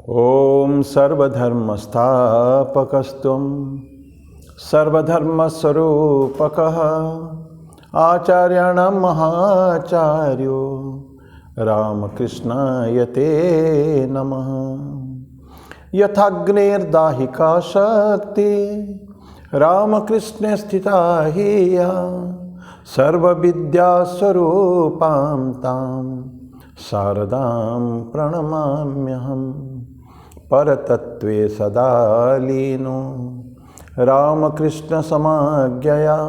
ओम सर्वधर्मस्थापकस्त्वं सर्वधर्मस्वरूपकः आचार्याणां महाचार्यो रामकृष्णाय ते नमः। यथाग्नेर्दाहिका शक्ति रामकृष्णे स्थिता हि या सर्वविद्यास्वरूपां तां शारदां प्रणमाम्यहम्। परतत्त्वे सदा लीनो रामकृष्णसमाज्ञया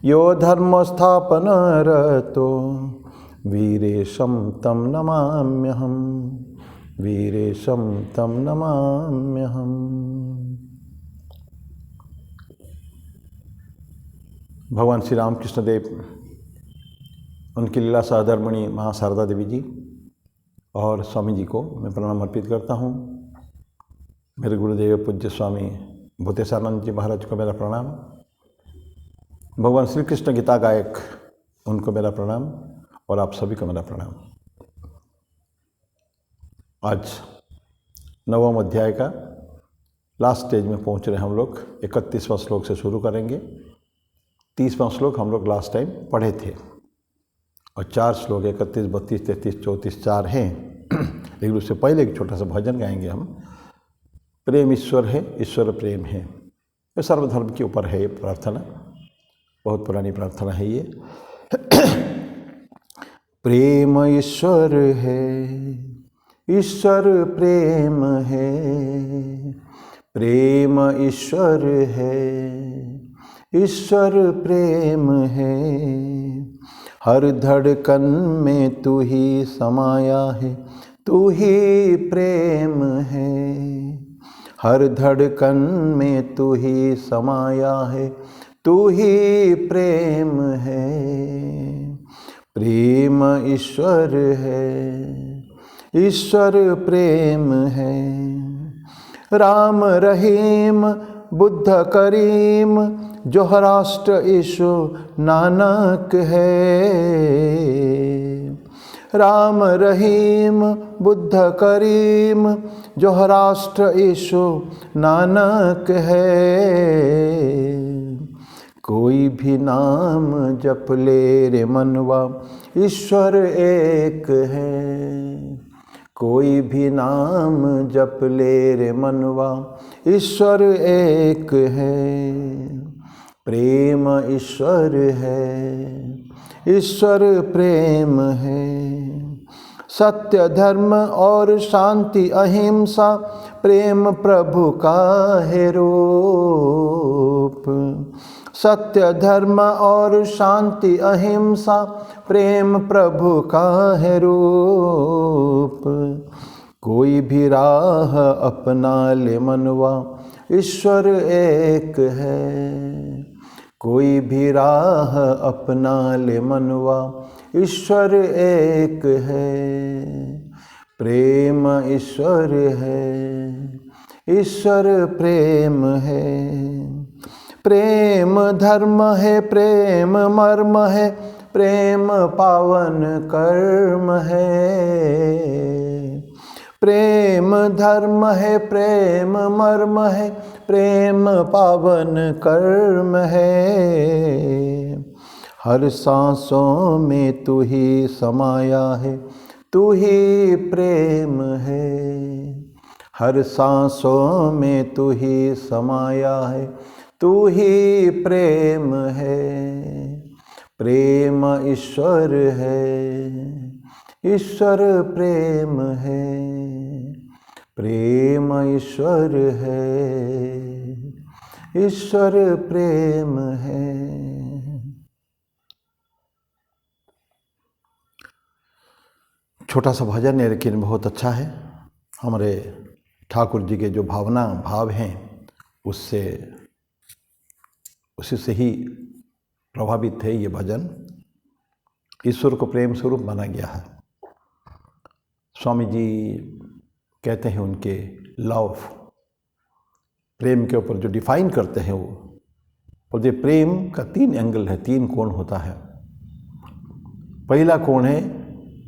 यो धर्मस्थापनरतो वीरेशं तं नमाम्यहम्। वीरेशं तं नमाम्यहम्। भगवान श्री रामकृष्ण देव, उनकी लीला सहधर्मिणी महाशारदा देवी जी और स्वामी जी को मैं प्रणाम अर्पित करता हूँ। मेरे गुरुदेव पूज्य स्वामी भूतेशानंद जी महाराज को मेरा प्रणाम। भगवान श्री कृष्ण गीता गायक, उनको मेरा प्रणाम और आप सभी को मेरा प्रणाम। आज 9वां अध्याय का लास्ट स्टेज में पहुँच रहे हम लोग। 31वां श्लोक से शुरू करेंगे। 30वां श्लोक हम लोग लास्ट टाइम पढ़े थे और 4 श्लोक 31, 32, 33, 34 4 हैं। लेकिन उससे पहले एक छोटा सा भजन गाएंगे हम। प्रेम ईश्वर है, ईश्वर प्रेम है। ये सर्वधर्म के ऊपर है ये प्रार्थना, बहुत पुरानी प्रार्थना है ये। प्रेम ईश्वर है, ईश्वर प्रेम है। प्रेम ईश्वर है, ईश्वर प्रेम है। हर धड़कन में तू ही समाया है, तू ही प्रेम है। हर धड़कन में तू ही समाया है, तू ही प्रेम है। प्रेम ईश्वर है, ईश्वर प्रेम है। राम रहीम बुद्ध करीम जोहराष्ट्र ईशु नानक है। राम रहीम बुद्ध करीम जोहराष्ट्र ईशु नानक है। कोई भी नाम जप ले रे मनवा, ईश्वर एक है। कोई भी नाम जप ले रे मनवा, ईश्वर एक है। प्रेम ईश्वर है, ईश्वर प्रेम है। सत्य धर्म और शांति अहिंसा प्रेम प्रभु का है रूप। सत्य धर्म और शांति अहिंसा प्रेम प्रभु का है रूप। कोई भी राह अपना ले मनवा, ईश्वर एक है। कोई भी राह अपना ले मनवा, ईश्वर एक है। प्रेम ईश्वर है, ईश्वर प्रेम है। प्रेम धर्म है, प्रेम मर्म है। प्रेम पावन कर्म है। प्रेम धर्म है, प्रेम मर्म है। प्रेम पावन कर्म है। हर सांसों में तू ही समाया है, तू ही प्रेम है। हर सांसों में तू ही समाया है, तू ही प्रेम है। प्रेम ईश्वर है, ईश्वर प्रेम है। प्रेम ईश्वर है, ईश्वर प्रेम है। छोटा सा भजन है लेकिन बहुत अच्छा है। हमारे ठाकुर जी के जो भावना भाव हैं उसी से ही प्रभावित है ये भजन। ईश्वर को प्रेम स्वरूप माना गया है। स्वामी जी कहते हैं उनके लव प्रेम के ऊपर जो डिफाइन करते हैं वो बोलते प्रेम का 3 एंगल है, 3 कोण होता है। पहला कोण है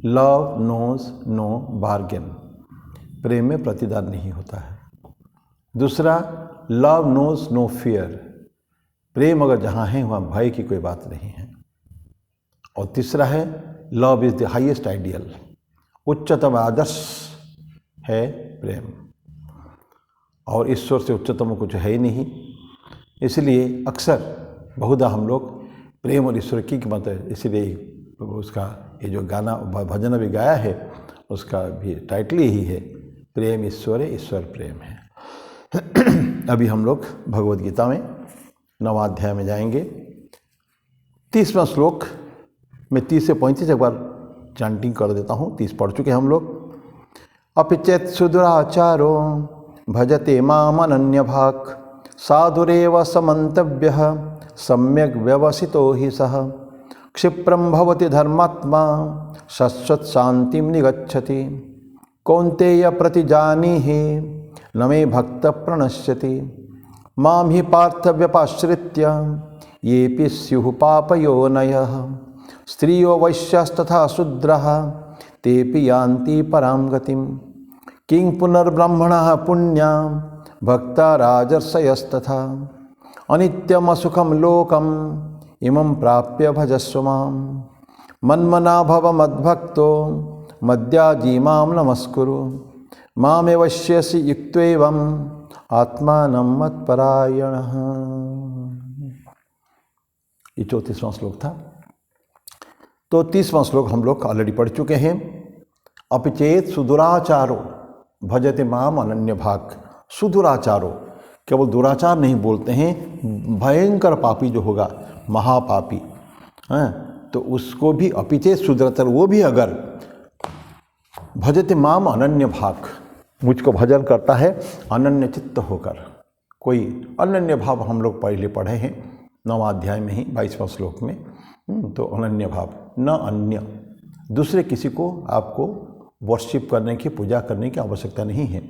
लव नोज नो बार्गेन, प्रेम में प्रतिदान नहीं होता है। दूसरा, लव नोज नो फियर, प्रेम अगर जहाँ है वहाँ भय की कोई बात नहीं है। और तीसरा है, love is the highest ideal, उच्चतम आदर्श है प्रेम, और ईश्वर से उच्चतम कुछ है ही नहीं। इसलिए अक्सर बहुधा हम लोग प्रेम और ईश्वर की कीमत है, इसलिए उसका ये जो गाना भजन भी गाया है उसका भी टाइटल यही है, प्रेम ईश्वर है, ईश्वर प्रेम है। अभी हम लोग भगवद गीता में 9वां अध्याय में जाएंगे। 30वां श्लोक में 30 से 35 एक बार चैंटिंग कर देता हूँ। 30 पढ़ चुके हम लोग। अपि चेत् सुदुराचारो भजते मामनन्यभाक् साधुरेव समन्तव्यः सम्यग् व्यवसितो हि सः क्षिप्रं भवति धर्मात्मा शाश्वत शांतिं निगच्छति कौन्तेय प्रतिजानीहि न मे भक्त प्रणश्यति मां हि पार्थ व्यपाश्रित्य येऽपि स्युः पापयोनयः स्त्रियो वैश्यास्तथा शूद्रः तेऽपि यान्ति परां गतिं किं पुनर्ब्रह्मणः पुण्यां भक्ता राजर्षयस्तथा अनित्यमसुखं लोकम् इमं प्राप्य भजस्व मां मन्मना भव मद्भक्तो मद्याजी मां नमस्कुरु मामेवश्यसि युक्त्वैवम् आत्मानं मत्परायणः। ये 34वां श्लोक था। तो 30वां श्लोक हम लोग ऑलरेडी पढ़ चुके हैं। अपि चेत् सुदुराचारो भजते माम अनन्यभाक्। सुदुराचारो, केवल दुराचार नहीं बोलते हैं, भयंकर पापी जो होगा, महापापी हैं, तो उसको भी अपि चेत् सुदुराचार, वो भी अगर भजते माम अनन्य भाग, मुझको भजन करता है अनन्य चित्त होकर। कोई अनन्य भाव हम लोग पहले पढ़े हैं 9वां अध्याय में ही 22वां श्लोक में। तो अनन्य भाव, न अन्य, दूसरे किसी को आपको वर्शिप करने की, पूजा करने की आवश्यकता नहीं है,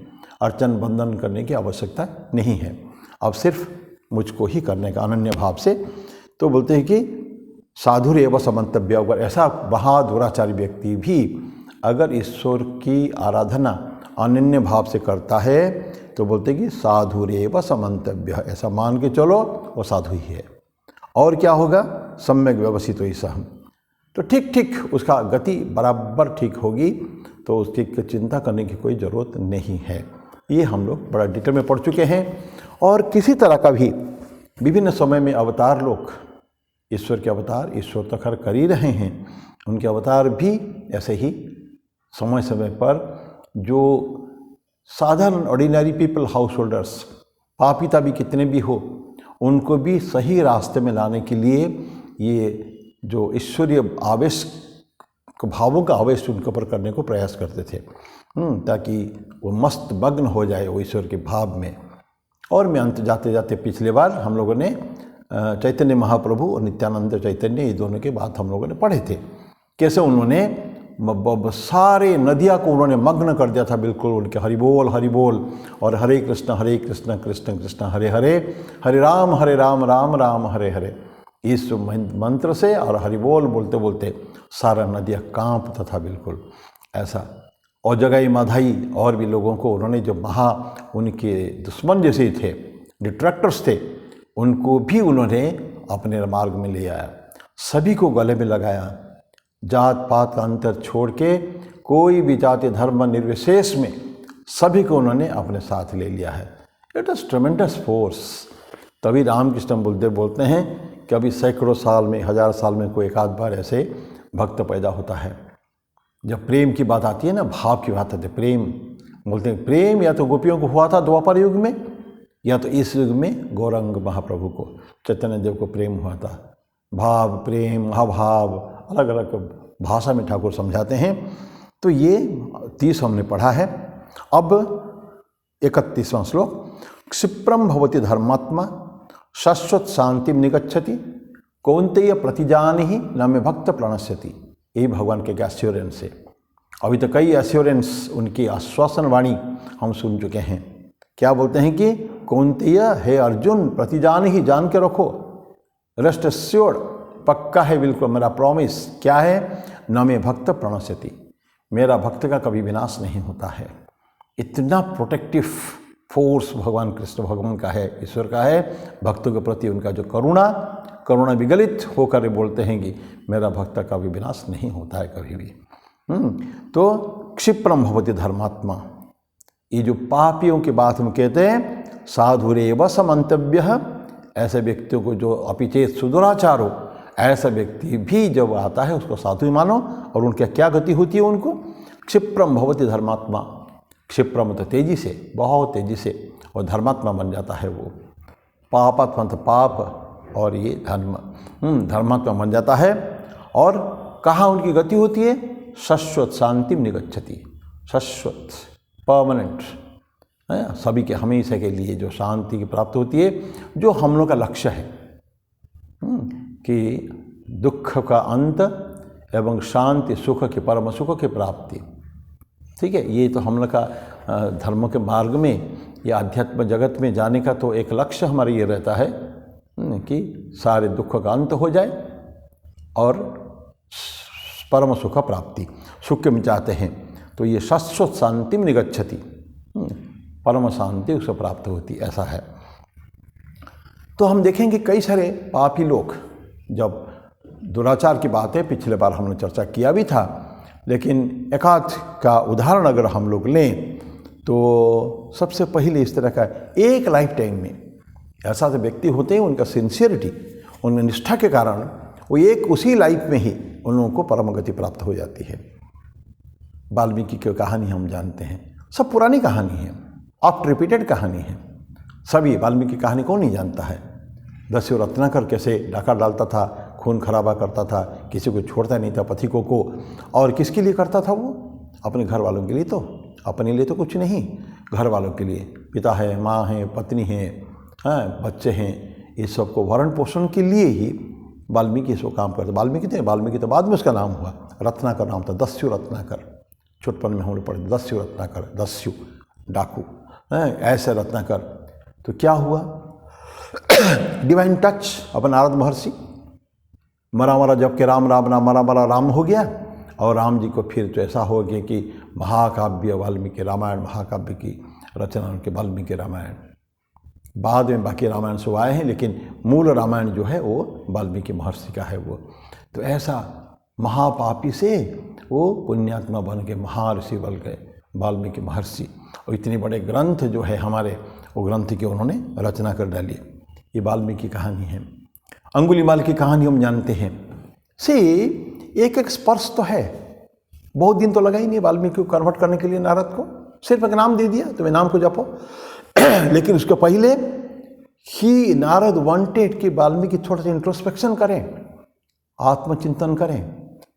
अर्चन बंदन करने की आवश्यकता नहीं है, अब सिर्फ मुझको ही करने का अनन्य भाव से। तो बोलते हैं कि साधुर एवं समन्तव्य, अगर ऐसा महादुराचारी व्यक्ति भी अगर ईश्वर की आराधना अनन्य भाव से करता है तो बोलते हैं कि साधुर एवं समन्तव्य, ऐसा मान के चलो वो साधु ही है। और क्या होगा, सम्यक व्यवस्थित हो ऐसा, तो ठीक ठीक उसका गति बराबर ठीक होगी, तो उसकी चिंता करने की कोई ज़रूरत नहीं है। ये हम लोग बड़ा डिटेल में पढ़ चुके हैं। और किसी तरह का भी विभिन्न समय में अवतार लोग, ईश्वर के अवतार ईश्वर तो खैर कर ही रहे हैं, उनके अवतार भी ऐसे ही समय समय पर जो साधारण ऑर्डिनरी पीपल, हाउस होल्डर्स, पापिता भी कितने भी हो, उनको भी सही रास्ते में लाने के लिए ये जो ईश्वरीय आवेश, भावों का आवेश उनके ऊपर करने को प्रयास करते थे, ताकि वो मस्त मग्न हो जाए वो ईश्वर के भाव में। और मैं अंत जाते जाते पिछले बार हम लोगों ने चैतन्य महाप्रभु और नित्यानंद चैतन्य, ये दोनों के बात हम लोगों ने पढ़े थे, कैसे उन्होंने सारे नदियाँ को उन्होंने मग्न कर दिया था बिल्कुल उनके हरिबोल हरिबोल और हरे कृष्ण कृष्ण कृष्ण हरे हरे, हरे राम राम राम हरे हरे, इस मंत्र से और हरिबोल बोलते बोलते सारा नदियाँ कांपता था बिल्कुल ऐसा। और जगाई माधाई और भी लोगों को उन्होंने, जो उनके दुश्मन जैसे थे, डिट्रैक्टर्स थे, उनको भी उन्होंने अपने मार्ग में ले आया, सभी को गले में लगाया, जात पात का अंतर छोड़ के कोई भी जाति धर्म निर्विशेष में सभी को उन्होंने अपने साथ ले लिया है। It is ट्रेमेंडस force. तभी रामकृष्ण बुलदेव बोलते हैं कि अभी सैकड़ों साल में, 1000 साल में कोई एक आध बार ऐसे भक्त पैदा होता है। जब प्रेम की बात आती है ना, भाव की बात आती है, प्रेम बोलते हैं, प्रेम या तो गोपियों को हुआ था द्वापर युग में, या तो इस युग में गौरांग महाप्रभु को, चैतन्य देव को प्रेम हुआ था। भाव, प्रेम, महाभाव अलग अलग भाषा में ठाकुर समझाते हैं। तो ये 30 हमने पढ़ा है। अब 31वां श्लोक, क्षिप्रम भवति धर्मात्मा शाश्वत शांतिम निगच्छति कौन्तेय प्रतिजानिहि न मे भक्त प्रणश्यति। यही भगवान के एश्योरेंस है। अभी तो कई एश्योरेंस, उनकी आश्वासन वाणी हम सुन चुके हैं। क्या बोलते हैं कि कौन्तेय, हे अर्जुन, प्रतिजानिहि, जान के रखो, रेस्ट एश्योर्ड, पक्का है बिल्कुल मेरा प्रॉमिस। क्या है, न मे भक्त प्रणश्यति, मेरा भक्त का कभी विनाश नहीं होता है। इतना प्रोटेक्टिव फोर्स भगवान कृष्ण भगवान का है, ईश्वर का है। भक्तों के प्रति उनका जो करुणा विगलित होकर बोलते हैं कि मेरा भक्त का भी विनाश नहीं होता है कभी भी। तो क्षिप्रम भवति धर्मात्मा, ये जो पापियों की बात हम कहते हैं साधुरेव समंतव्य, ऐसे व्यक्तियों को जो अपिचेत सुदुराचार हो, ऐसा व्यक्ति भी जब आता है उसको साधु मानो। और उनकी क्या गति होती है उनको? क्षिप्रम भवति धर्मात्मा, क्षिप्रम तो तेजी से, बहुत तेजी से, और धर्मात्मा बन जाता है वो। पापात्मा तो पाप और ये धर्मात्मा बन जाता है। और कहाँ उनकी गति होती है? शाश्वत शांति निगच्छति, शाश्वत परमानेंट, सभी के हमेशा के लिए जो शांति की प्राप्त होती है, जो हम लोग का लक्ष्य है कि दुख का अंत एवं शांति सुख की, परम सुख की प्राप्ति। ठीक है, ये तो हम लोग का धर्म के मार्ग में या अध्यात्म जगत में जाने का तो एक लक्ष्य हमारा ये रहता है कि सारे दुख का अंत हो जाए और परम सुख प्राप्ति, सुख में चाहते हैं तो ये शाश्वत शांति में निगच्छति, परम शांति उसको प्राप्त होती, ऐसा है। तो हम देखेंगे कई सारे पापी लोग, जब दुराचार की बात है, पिछले बार हमने चर्चा किया भी था, लेकिन एकाध का उदाहरण अगर हम लोग लें तो सबसे पहले इस तरह का एक लाइफ टाइम में ऐसा तो व्यक्ति होते हैं, उनका सिंसियरिटी, उनकी निष्ठा के कारण वो एक उसी लाइफ में ही उन लोगों को परम गति प्राप्त हो जाती है। वाल्मीकि की कहानी हम जानते हैं, सब पुरानी कहानी है, ऑफ्ट रिपीटेड कहानी है। सभी वाल्मीकि कहानी कौन नहीं जानता है? दस्यु रत्नाकर कैसे डाका डालता था, खून खराबा करता था, किसी को छोड़ता नहीं था पथिकों को, और किसके लिए करता था वो? अपने घर वालों के लिए, तो अपने लिए तो कुछ नहीं, घर वालों के लिए, पिता है, माँ है, पत्नी है, बच्चे हैं, इस सब को भरण पोषण के लिए ही वाल्मीकि इसको काम करते। वाल्मीकि तो बाद में उसका नाम हुआ, रत्नाकर नाम था, दस्यु रत्नाकर। छोटपन में हम लोग पढ़े दस्यु रत्नाकर, दस्यु डाकू, ऐसे रत्नाकर। तो क्या हुआ? डिवाइन टच, अपन नारद महर्षि, मरा जबकि राम ना मरा राम हो गया, और राम जी को फिर तो ऐसा हो गया कि महाकाव्य वाल्मीकि रामायण, महाकाव्य की रचना उनके वाल्मीकि रामायण। बाद में बाकी रामायण से आए हैं, लेकिन मूल रामायण जो है वो वाल्मीकि महर्षि का है वो। तो ऐसा महापापी से वो पुण्यात्मा बन के महर्षि बन गए वाल्मीकि महर्षि, और इतने बड़े ग्रंथ जो है हमारे, वो ग्रंथ की उन्होंने रचना कर डाली। ये वाल्मीकि कहानी है। अंगुलीमाल की कहानी हम जानते हैं। से एक एक स्पर्श तो है, बहुत दिन तो लगा ही नहीं वाल्मीकि को कन्वर्ट करने के लिए नारद को, सिर्फ एक नाम दे दिया, तुम्हें नाम को जपो। लेकिन उसके पहले ही नारद वांटेड कि वाल्मीकि थोड़ा सा इंट्रोस्पेक्शन करें, आत्मचिंतन करें,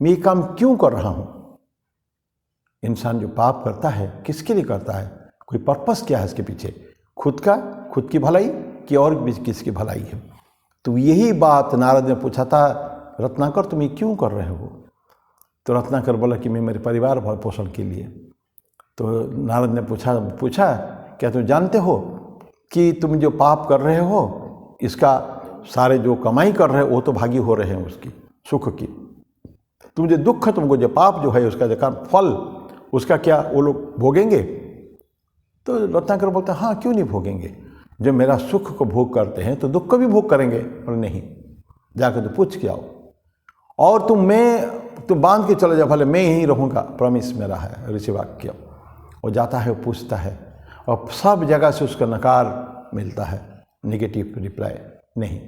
मैं ये काम क्यों कर रहा हूं। इंसान जो पाप करता है किसके लिए करता है? कोई पर्पस क्या है इसके पीछे? खुद की भलाई कि और भी किसकी भलाई है? तो यही बात नारद ने पूछा था, रत्नाकर तुम ये क्यों कर रहे हो? तो रत्नाकर बोला कि मैं मेरे परिवार भरण पोषण के लिए। तो नारद ने पूछा क्या तुम जानते हो कि तुम जो पाप कर रहे हो, इसका सारे जो कमाई कर रहे हो वो तो भागी हो रहे हैं उसकी, सुख की। तुम जो दुख, तुमको जो पाप जो है उसका जो फल, उसका क्या वो लोग भोगेंगे? तो रत्नाकर बोलते हाँ, क्यों नहीं भोगेंगे? जब मेरा सुख को भोग करते हैं तो दुख को भी भोग करेंगे। और नहीं, जाकर तो पूछ के आओ, और तुम बांध के चले जाओ, भले मैं यहीं रहूँगा, प्रॉमिस मेरा है, ऋषि वाक्य। वो जाता है, वो पूछता है, और सब जगह से उसका नकार मिलता है, नेगेटिव रिप्लाई, नहीं,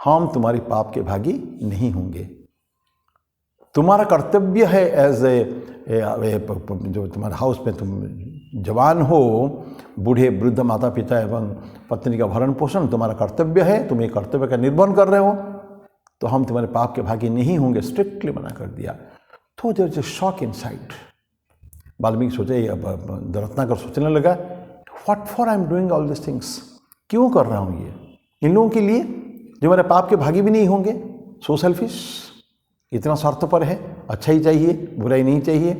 हम तुम्हारी पाप के भागी नहीं होंगे। तुम्हारा कर्तव्य है एज जो तुम्हारे हाउस में तुम जवान हो, बूढ़े वृद्ध माता पिता एवं पत्नी का भरण पोषण तुम्हारा कर्तव्य है, तुम ये कर्तव्य का निर्वहन कर रहे हो, तो हम तुम्हारे पाप के भागी नहीं होंगे, स्ट्रिक्टली मना कर दिया। तो there is a shock inside. Valmiki सोचे, रत्नाकर सोचने लगा, what for I am doing all this things, क्यों कर रहा हूँ ये इन लोगों के लिए जो मेरे पाप के भागी भी नहीं होंगे। सो सेल्फिश, इतना स्वार्थपर है, अच्छा ही चाहिए, बुराई नहीं चाहिए।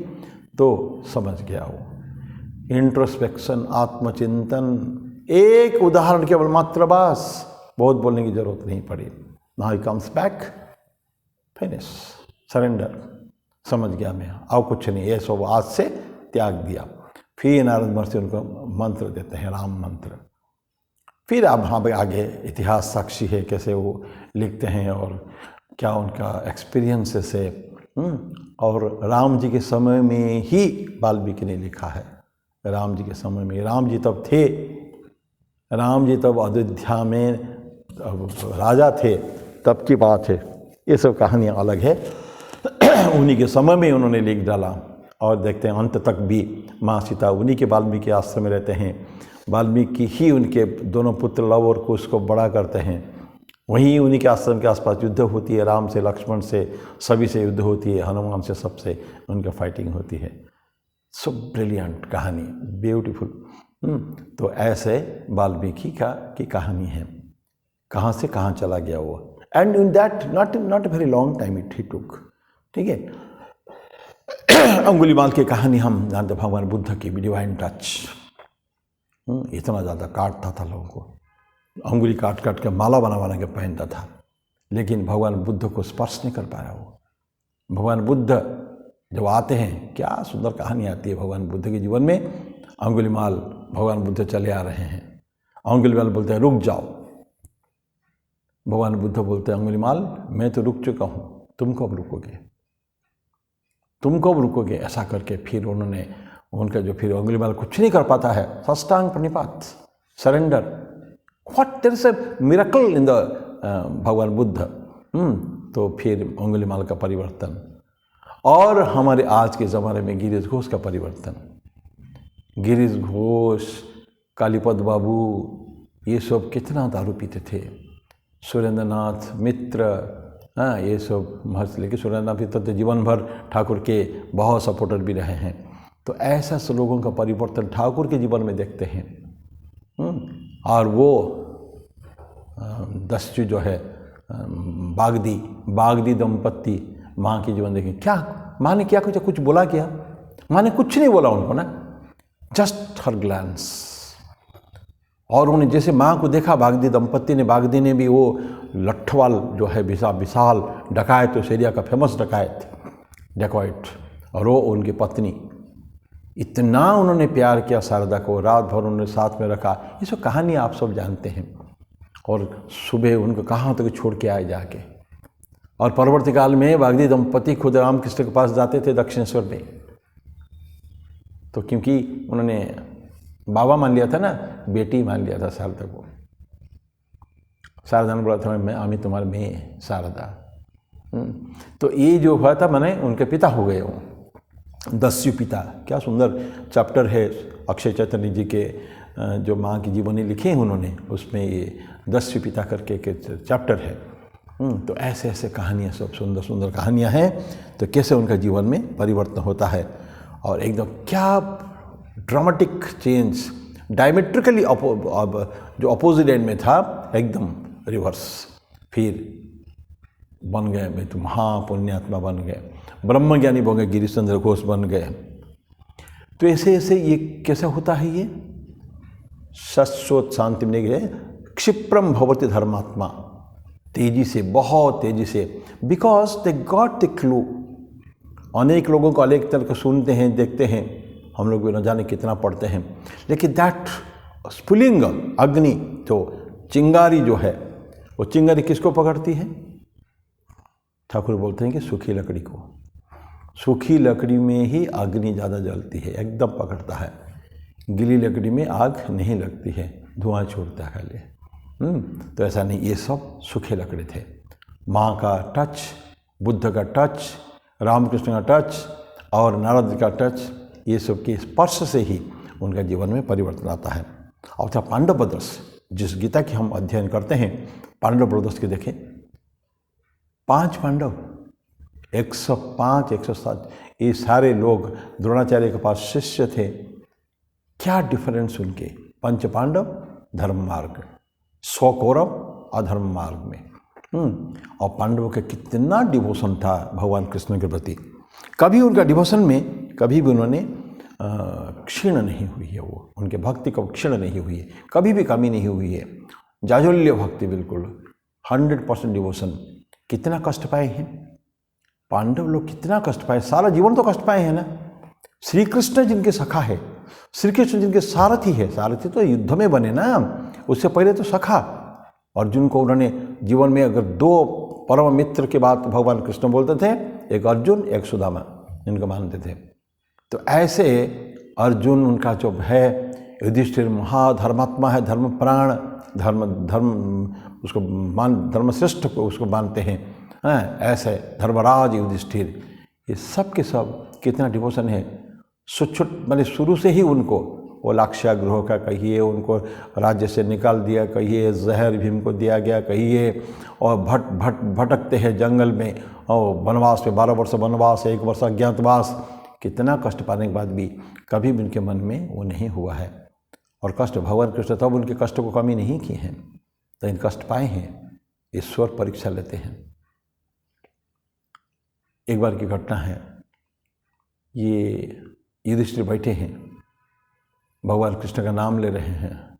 तो समझ गया वो, इंट्रोस्पेक्शन, आत्मचिंतन, एक उदाहरण केवल मात्र, बस बहुत बोलने की जरूरत नहीं पड़ी। Now he comes back, finish, surrender, समझ गया मैं, अब कुछ नहीं, ये सब आज से त्याग दिया। फिर नारद महर्षि उनको मंत्र देते हैं, राम मंत्र। फिर अब वहाँ पे आगे इतिहास साक्षी है कैसे वो लिखते हैं और क्या उनका एक्सपीरियंसेस है। और राम जी के समय में ही वाल्मीकि ने लिखा है। राम जी के समय में, राम जी तब थे, राम जी तब अयोध्या में राजा थे, तब की बात है। ये सब कहानियाँ अलग है। उन्हीं के समय में उन्होंने लिख डाला। और देखते हैं अंत तक भी माँ सीता उन्हीं के वाल्मीकि आश्रम में रहते हैं। वाल्मीकि ही उनके दोनों पुत्र लव और कुश को बड़ा करते हैं। वहीं उन्हीं के आश्रम के आसपास युद्ध होती है, राम से, लक्ष्मण से, सभी से युद्ध होती है, हनुमान से, सबसे उनका फाइटिंग होती है। सो ब्रिलियंट कहानी, ब्यूटीफुल। तो ऐसे वाल्मीकि की कहानी है, कहाँ से कहाँ चला गया वो। And in that not very long time it he took. ठीक है। अंगुलीमाल की कहानी हम जानते, भगवान बुद्ध की भी डिवाइन टच। इतना ज़्यादा काटता था लोगों को, अंगुली काट काट के माला बना के पहनता था, लेकिन भगवान बुद्ध को स्पर्श नहीं कर पाया वो। भगवान बुद्ध जब आते हैं, क्या सुंदर कहानी आती है भगवान बुद्ध के जीवन में। अंगुलीमाल, भगवान बुद्ध चले आ रहे हैं, अंगुलीमाल बोलते हैं रुक जाओ। भगवान बुद्ध बोलते हैं अंगुलीमाल मैं तो रुक चुका हूँ, तुम कब रुकोगे, तुम कब रुकोगे। ऐसा करके फिर उन्होंने उनका जो, फिर अंगुलीमाल कुछ नहीं कर पाता है, साष्टांग प्रणिपात, surrender. What there is a miracle in the Bhagwan Buddha. तो फिर अंगुलीमाल का परिवर्तन, और हमारे आज के ज़माने में गिरीश घोष का परिवर्तन। गिरीश घोष, कालीपद बाबू, ये सब कितना दारू पीते थे। सुरेंद्रनाथ मित्र, हाँ, ये सब महर्षि, लेकिन सुरेंद्रनाथ मित्र तो जीवन भर ठाकुर के बहुत सपोर्टर भी रहे हैं। तो ऐसा लोगों का परिवर्तन ठाकुर के जीवन में देखते हैं। और वो दस्यु जो है, बागदी दंपत्ति, माँ के जीवन देखें, क्या माँ ने क्या कुछ बोला, क्या माँ ने कुछ नहीं बोला उनको ना, जस्ट हर ग्लैंस। और उन्हें जैसे माँ को देखा बागदी दंपत्ति ने, बागदी ने भी वो लट्ठवाल जो है विशाल डकायत, तो एरिया का फेमस डकॉइट, और वो उनकी पत्नी, इतना उन्होंने प्यार किया शारदा को, रात भर उन्होंने साथ में रखा। ये सब कहानी आप सब जानते हैं। और सुबह उनको कहाँ तक छोड़ के आए जाके। और परवर्ती काल में बागदी दंपति खुद रामकृष्ण के पास जाते थे दक्षिणेश्वर में, तो क्योंकि उन्होंने बाबा मान लिया था ना, बेटी मान लिया था शारदा को। शारदा ने बोला था मैं आमी तुम्हारे में शारदा। तो ये जो हुआ था, मैंने उनके पिता हो गए वो, दस्यु पिता। क्या सुंदर चैप्टर है अक्षय चैतन्य जी के, जो माँ की जीवनी लिखी है उन्होंने, उसमें ये दस्यु पिता करके एक चैप्टर है। तो ऐसे ऐसे कहानियाँ, सब सुंदर सुंदर कहानियाँ हैं। तो कैसे उनका जीवन में परिवर्तन होता है, और एकदम क्या ड्रामेटिक चेंज, डायमेट्रिकली जो अपोजिट एंड में था, एकदम रिवर्स। फिर बन गए, मैं तो महापुण्यात्मा बन गए, ब्रह्मज्ञानी बन गए, गिरीश चंद्र घोष बन गए। तो ऐसे ऐसे ये कैसे होता है, ये सत्सोत शांति में गए, क्षिप्रम भवति धर्मात्मा, तेजी से, बहुत तेजी से, because they got the clue. अनेक लोगों को अनेक तरह को सुनते हैं, देखते हैं, हम लोग भी न जाने कितना पढ़ते हैं, लेकिन दैट स्फुलिंग अग्नि, तो चिंगारी जो है, वो चिंगारी किसको पकड़ती है? ठाकुर बोलते हैं कि सूखी लकड़ी को। सूखी लकड़ी में ही अग्नि ज़्यादा जलती है, एकदम पकड़ता है। गीली लकड़ी में आग नहीं लगती है, धुआं छोड़ता है खाली। तो ऐसा नहीं, ये सब सूखे लकड़ी थे। माँ का टच, बुद्ध का टच, रामकृष्ण का टच और नारद का टच, ये सब के स्पर्श से ही उनका जीवन में परिवर्तन आता है। और था पांडव ब्रदर्स, जिस गीता की हम अध्ययन करते हैं, पांडव ब्रदर्स के देखें, 5 पांडव, 105, 107, ये सारे लोग द्रोणाचार्य के पास शिष्य थे। क्या डिफरेंस उनके, 5 पांडव धर्म मार्ग, 100 कौरव अधर्म मार्ग में। और पांडवों का कितना डिवोशन था भगवान कृष्ण के प्रति। कभी उनका डिवोशन में कभी भी उन्होंने क्षीण नहीं हुई है, वो उनके भक्ति को क्षीण नहीं हुई है, कभी भी कमी नहीं हुई है। जाज्वल्य भक्ति, बिल्कुल 100% डिवोशन। कितना कष्ट पाए हैं पांडव लोग, कितना कष्ट पाए, सारा जीवन तो कष्ट पाए हैं ना। श्री कृष्ण जिनके सखा है, श्री कृष्ण जिनके सारथी है, सारथी तो युद्ध में बने ना, उससे पहले तो सखा अर्जुन को उन्होंने जीवन में अगर दो परम मित्र की बात भगवान कृष्ण बोलते थे, एक अर्जुन एक सुदामा, इनको मानते थे। तो ऐसे अर्जुन उनका जो है, युधिष्ठिर महाधर्मात्मा है, धर्मप्राण, उसको धर्मश्रेष्ठ को उसको मानते हैं, ऐसे धर्मराज युधिष्ठिर, ये सब के सब कितना डिवोशन है। मैंने शुरू से ही उनको वो लाक्षागृह का कहिए, उनको राज्य से निकाल दिया कहिए, जहर भीम को दिया गया कहिए, और भटकते हैं जंगल में, और वनवास में 12 वर्ष वनवास, 1 वर्ष अज्ञातवास, कितना कष्ट पाने के बाद भी कभी भी उनके मन में वो नहीं हुआ है। और कष्ट भगवान कृष्ण तब उनके कष्ट को कमी नहीं की है, तो इन कष्ट पाए हैं, ईश्वर परीक्षा लेते हैं। एक बार की घटना है, ये युधिष्ठिर बैठे हैं, भगवान कृष्ण का नाम ले रहे हैं,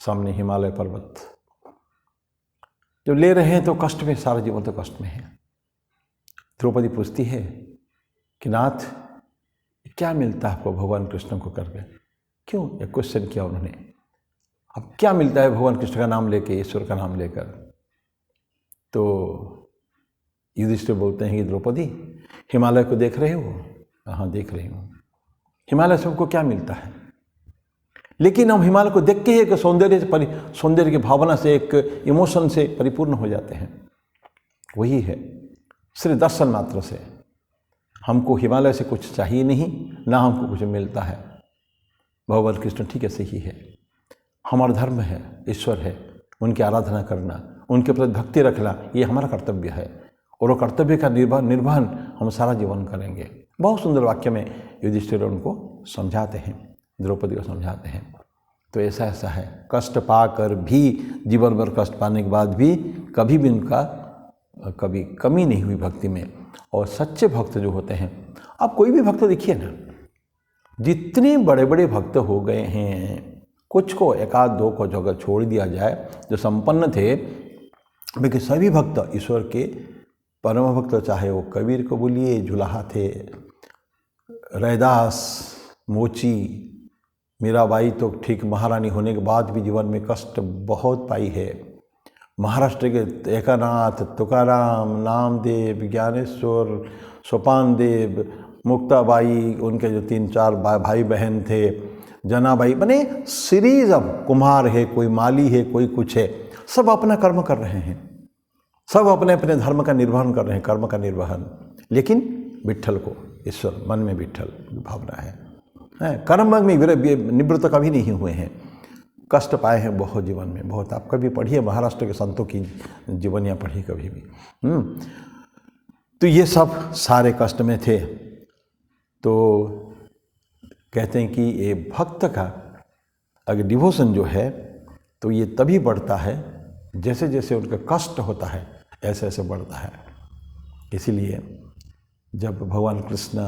सामने हिमालय पर्वत, जब ले रहे हैं तो कष्ट में, सारा जीवन तो कष्ट में है। द्रौपदी पूछती है कि नाथ क्या मिलता है आपको भगवान कृष्ण को करके? क्यों ये क्वेश्चन किया उन्होंने, अब क्या मिलता है भगवान कृष्ण का नाम लेके, ईश्वर का नाम लेकर? तो युधिष्ठिर बोलते हैं कि द्रौपदी हिमालय को देख रहे हो? हाँ देख रही हूँ। हिमालय से हमको क्या मिलता है? लेकिन हम हिमालय को देख के ही एक सौंदर्य की भावना से, एक इमोशन से परिपूर्ण हो जाते हैं। वही है, सिर्फ दर्शन मात्र से हमको हिमालय से कुछ चाहिए नहीं, ना हमको कुछ मिलता है। भगवान कृष्ण ठीक ऐसे ही है, हमारा धर्म है, ईश्वर है, उनकी आराधना करना, उनके प्रति भक्ति रखना, ये हमारा कर्तव्य है, और वो कर्तव्य का निर्वहन हम सारा जीवन करेंगे। बहुत सुंदर वाक्य में युधिष्ठिर उनको समझाते हैं, द्रौपदी को समझाते हैं। तो ऐसा है, कष्ट पाकर भी, जीवन भर कष्ट पाने के बाद भी कभी भी उनका कभी कमी नहीं हुई भक्ति में। और सच्चे भक्त जो होते हैं, आप कोई भी भक्त देखिए ना, जितने बड़े बड़े भक्त हो गए हैं, कुछ को, 1-2 को जगह छोड़ दिया जाए जो संपन्न थे, लेकिन सभी भक्त ईश्वर के परम भक्त, चाहे वो कबीर को बोलिए, जुलाहा थे, रैदास, मोची, मीराबाई तो ठीक महारानी होने के बाद भी जीवन में कष्ट बहुत पाई है। महाराष्ट्र के एकानाथ, तुकाराम, नामदेव, ज्ञानेश्वर, सोपान देव, मुक्ताबाई, उनके जो 3-4 भाई बहन थे, जनाबाई, बने सीरीज, अब कुम्हार है, कोई माली है, कोई कुछ है, सब अपना कर्म कर रहे हैं, सब अपने अपने धर्म का निर्वहन कर रहे हैं, कर्म का निर्वहन। लेकिन विट्ठल को, ईश्वर, मन में विट्ठल भावना है, कर्म में निवृत्त कभी नहीं हुए हैं, कष्ट पाए हैं बहुत जीवन में, बहुत। आप कभी पढ़िए महाराष्ट्र के संतों की जीवनियाँ पढ़िए कभी भी। तो ये सब सारे कष्ट में थे। तो कहते हैं कि ये भक्त का अगर डिवोशन जो है, तो ये तभी बढ़ता है जैसे जैसे उनका कष्ट होता है, ऐसे ऐसे बढ़ता है। इसीलिए जब भगवान कृष्ण,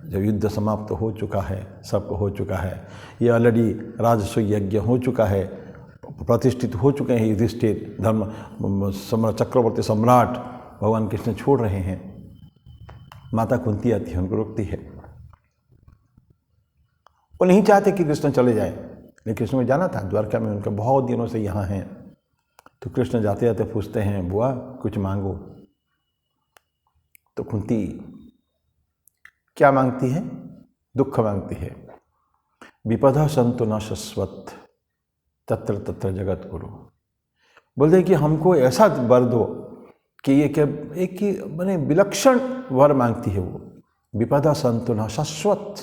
जब युद्ध समाप्त हो चुका है, सब हो चुका है, ये ऑलरेडी राजस्व यज्ञ हो चुका है, प्रतिष्ठित हो चुके हैं युधिष्ठिर, चक्रवर्ती सम्राट, भगवान कृष्ण छोड़ रहे हैं, माता कुंती आती है, उनको रोकती है। वो नहीं चाहते कि कृष्ण चले जाए, लेकिन कृष्ण को जाना था, द्वारका में उनके बहुत दिनों से यहाँ हैं। तो कृष्ण जाते जाते पूछते हैं, बुआ कुछ मांगो। तो कुंती क्या मांगती है? दुख मांगती है। विपदा संतो न शश्वत तत्र तत्र जगत गुरु। बोलते कि हमको ऐसा वर दो कि ये क्या, एक ही मैंने विलक्षण वर मांगती है वो, विपदा संतो न शाश्वत,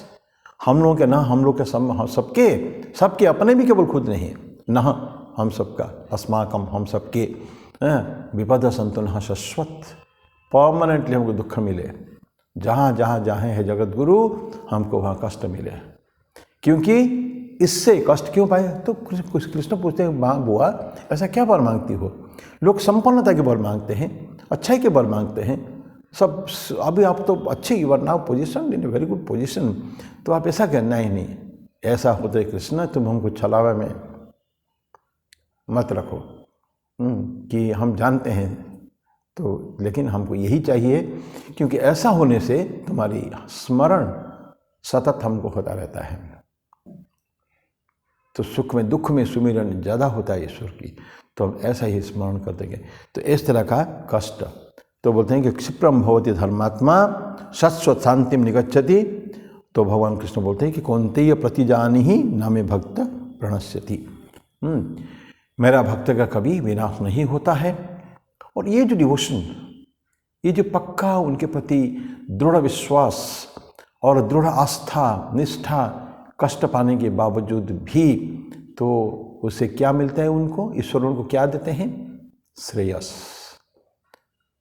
हम लोग के, ना हम लोग के, सबके अपने भी केवल खुद नहीं, न हम सबका, अस्माकम, हम सबके, विपदा संतो न शाश्वत, परमानेंटली हमको दुख मिले, जहाँ जहाँ जहाँ है जगत गुरु, हमको वहाँ कष्ट मिले। क्योंकि इससे कष्ट क्यों पाए? तो कृष्ण पूछते हैं, माँ बुआ ऐसा क्या वर मांगती हो? लोग संपन्नता के वर मांगते हैं, अच्छाई के वर मांगते हैं, सब। अभी आप तो अच्छे, you are now position in a very good position, तो आप ऐसा कहना ही नहीं, ऐसा होते कृष्ण, तुम हमको छलावे में मत रखो, कि हम जानते हैं, तो लेकिन हमको यही चाहिए, क्योंकि ऐसा होने से तुम्हारी स्मरण सतत हमको होता रहता है। तो सुख में दुख में सुमिरन ज़्यादा होता है ईश्वर की, तो हम ऐसा ही स्मरण कर देंगे। तो इस तरह का कष्ट, तो बोलते हैं कि क्षिप्रम भवति धर्मात्मा शाश्वत शांतिम निगच्छति। तो भगवान कृष्ण बोलते हैं कि कौन्तेय प्रतिजानी ही न मे भक्त प्रणश्यति। मेरा भक्त का कभी विनाश नहीं होता है। और ये जो डिवोशन, ये जो पक्का उनके प्रति दृढ़ विश्वास और दृढ़ आस्था निष्ठा, कष्ट पाने के बावजूद भी, तो उसे क्या मिलता है उनको? ईश्वर उनको क्या देते हैं? श्रेयस।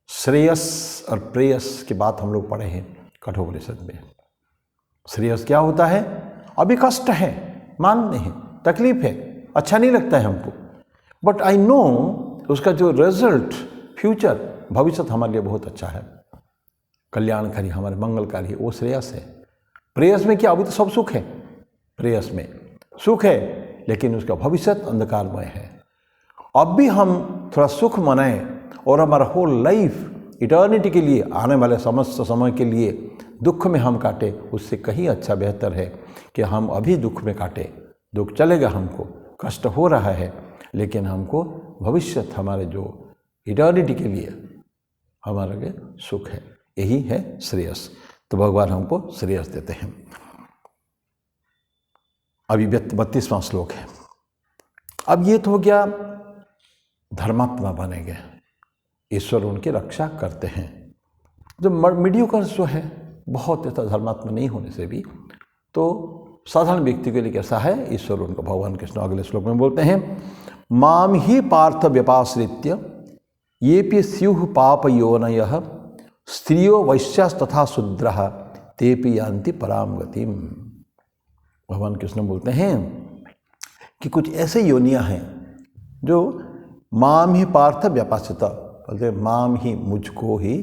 श्रेयस और प्रेयस की बात हम लोग पढ़े हैं कठोपनिषद में। श्रेयस क्या होता है? अभी कष्ट है, मानते हैं, तकलीफ है, अच्छा नहीं लगता है हमको, बट आई नो उसका जो रिजल्ट, फ्यूचर, भविष्य हमारे लिए बहुत अच्छा है, कल्याणकारी, हमारे मंगलकारी, वो श्रेयस है। प्रेयस में क्या? अभी तो सब सुख है, प्रेयस में सुख है, लेकिन उसका भविष्य अंधकारमय है। अब भी हम थोड़ा सुख मनाएं और हमारा होल लाइफ इटर्निटी के लिए, आने वाले समस्त समय के लिए दुख में हम काटे, उससे कहीं अच्छा बेहतर है कि हम अभी दुख में काटे। दुख चलेगा, हमको कष्ट हो रहा है, लेकिन हमको भविष्य हमारे जो इटर्निटी के लिए हमारे लिए सुख है, यही है श्रेयस। तो भगवान हमको श्रेयस देते हैं। अभी 32वां श्लोक है। अब ये तो हो गया धर्मात्मा बनेंगे, ईश्वर उनकी रक्षा करते हैं। जो मीडियोकर जो है, बहुत धर्मात्मा नहीं होने से भी, तो साधारण व्यक्ति के लिए कैसा है, ईश्वर उनको, भगवान कृष्ण अगले श्लोक में बोलते हैं, माम ही पार्थ व्यपाश्रित्य येपि स्युः पाप योनयः स्त्रियो वैश्यास तथा शूद्रः तेपि यान्ति पराम गतिम। भगवान कृष्ण बोलते हैं कि कुछ ऐसे योनियां हैं जो माम ही पार्थ व्यपाश्रित, बोलते माम ही, मुझको ही,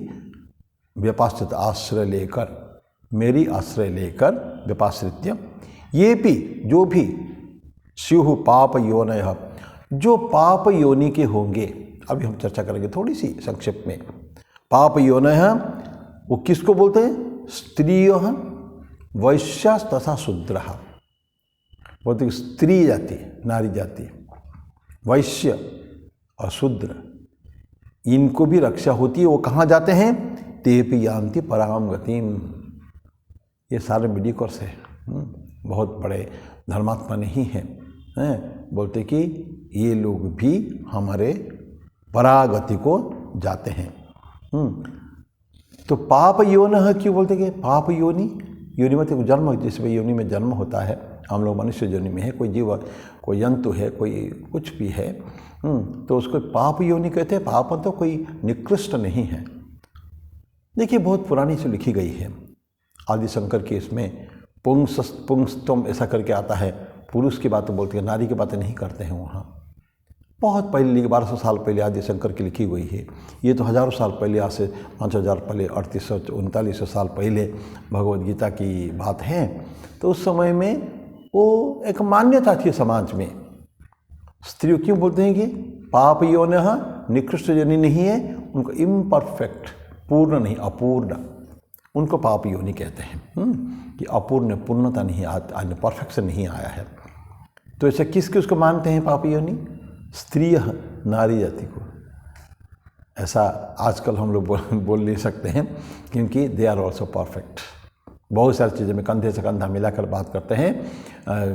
व्यपाश्रित आश्रय लेकर, मेरी आश्रय लेकर, व्यपाश्रित्य, ये भी, जो भी, स्युः पाप योनयः, जो पाप योनि के होंगे। अभी हम चर्चा करेंगे थोड़ी सी संक्षेप में। पाप योनयः वो किसको बोलते हैं? स्त्रियः वैश्यास तथा शूद्रः, बोलते स्त्री जाति, नारी जाति, वैश्य और शूद्र, इनको भी रक्षा होती है। वो कहाँ जाते हैं? तेपि यान्ति पराम गतिम। ये सारे मीडियोकर्स है, बहुत बड़े धर्मात्मा नहीं हैं, बोलते कि ये लोग भी हमारे परागति को जाते हैं। तो पाप योनः क्यों बोलते कि पाप योनि, योनि मतलब जन्म, जिस योनि में जन्म होता है, हम लोग मनुष्य योनि में है, कोई जीव, कोई जंतु है, कोई कुछ भी है, तो उसको पाप योनि कहते हैं। पाप तो कोई निकृष्ट नहीं है। देखिए, बहुत पुरानी से लिखी गई है, आदि शंकर के इसमें पुंस्तम ऐसा करके आता है, पुरुष की बातें बोलते हैं, नारी की बातें नहीं करते हैं वहाँ। बहुत पहले, 1200 साल पहले आदि शंकर की लिखी हुई है। ये तो हज़ारों साल पहले, आज से 5000 पहले, 3800-3900 साल पहले भगवद गीता की बात है। तो उस समय में वो एक मान्यता थी समाज में। स्त्रियों क्यों बोलते हैं कि पाप योनः, निकृष्ट योनि नहीं है, उनको इम्परफेक्ट, पूर्ण नहीं, अपूर्ण, उनको पाप योनि कहते हैं, कि अपूर्ण, पूर्णता नहीं, परफेक्शन नहीं आया है। तो ऐसा किसके उसको मानते हैं पाप योनि? स्त्रिय, नारी जाति को। ऐसा आजकल हम लोग बोल नहीं सकते हैं, क्योंकि दे आर ऑल्सो परफेक्ट। बहुत सारी चीज़ें में कंधे से कंधा मिलाकर बात करते हैं,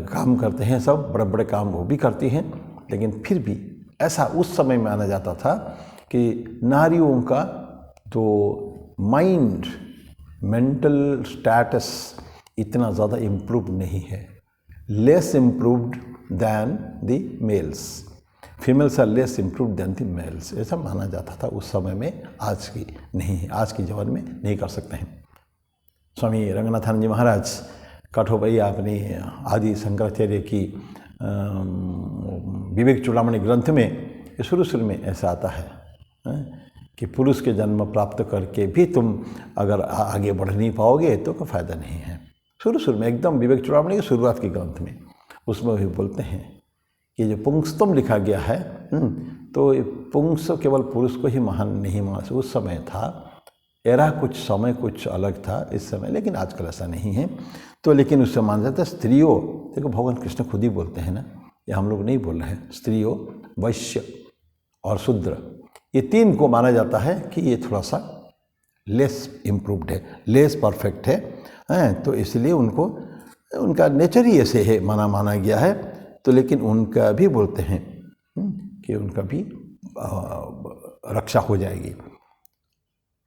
काम करते हैं, सब बड़े बड़े काम वो भी करती हैं, लेकिन फिर भी ऐसा उस समय माना जाता था कि नारियों का तो माइंड, मेंटल स्टेटस इतना ज़्यादा इम्प्रूव नहीं है, less improved than the males. Females are less improved than the males, ऐसा माना जाता था उस समय में। आज की नहीं है, आज के जीवन में नहीं कर सकते हैं। स्वामी रंगनाथानंद जी महाराज कठोपैया अपनी आदि शंकराचार्य की विवेक चूड़ामणि ग्रंथ में शुरू में ऐसा आता है कि पुरुष के जन्म प्राप्त करके भी तुम अगर आगे बढ़ नहीं पाओगे तो कोई फायदा नहीं है। शुरू में एकदम विवेक चूड़ामणि की शुरुआत के ग्रंथ में उसमें भी बोलते हैं कि जो पुंस्तम लिखा गया है, तो पुंस केवल पुरुष को ही महान नहीं माना। उस समय था, एरा कुछ समय कुछ अलग था इस समय, लेकिन आजकल ऐसा नहीं है। तो लेकिन उससे माना जाता है स्त्रियों, देखो भगवान कृष्ण खुद ही बोलते हैं ना ये हम लोग नहीं बोल रहे हैं। स्त्रियों, वैश्य और शूद्र, ये तीन को माना जाता है कि ये थोड़ा सा लेस इम्प्रूव्ड है, लेस परफेक्ट है, तो इसलिए उनको उनका नेचर ही ऐसे है, माना गया है। तो लेकिन उनका भी बोलते हैं कि उनका भी रक्षा हो जाएगी।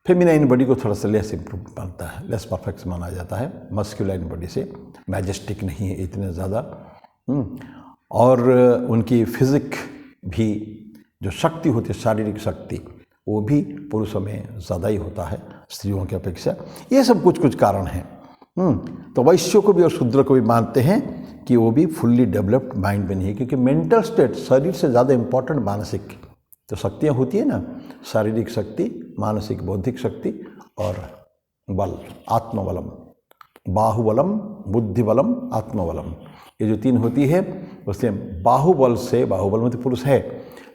फेमिनाइन बॉडी को थोड़ा सा लेस इम्प्रूव मानता है, लेस परफेक्ट माना जाता है। मस्कुलाइन बॉडी से मैजेस्टिक नहीं है इतने ज़्यादा। और उनकी फिजिक भी, जो शक्ति होती है, शारीरिक शक्ति, वो भी पुरुषों में ज़्यादा ही होता है स्त्रियों की अपेक्षा। ये सब कुछ कारण हैं। तो वैश्यों को भी और शूद्र को भी मानते हैं कि वो भी फुल्ली डेवलप्ड माइंड में नहीं है, क्योंकि मेंटल स्टेट शरीर से ज़्यादा इम्पोर्टेंट मानसिक तो शक्तियाँ होती है ना, शारीरिक शक्ति, मानसिक बौद्धिक शक्ति और बल, आत्मबलम, बाहुबलम, बुद्धिबलम, आत्मबलम, ये जो तीन होती है, उसमें बाहुबल से, बाहुबल में तो पुरुष है,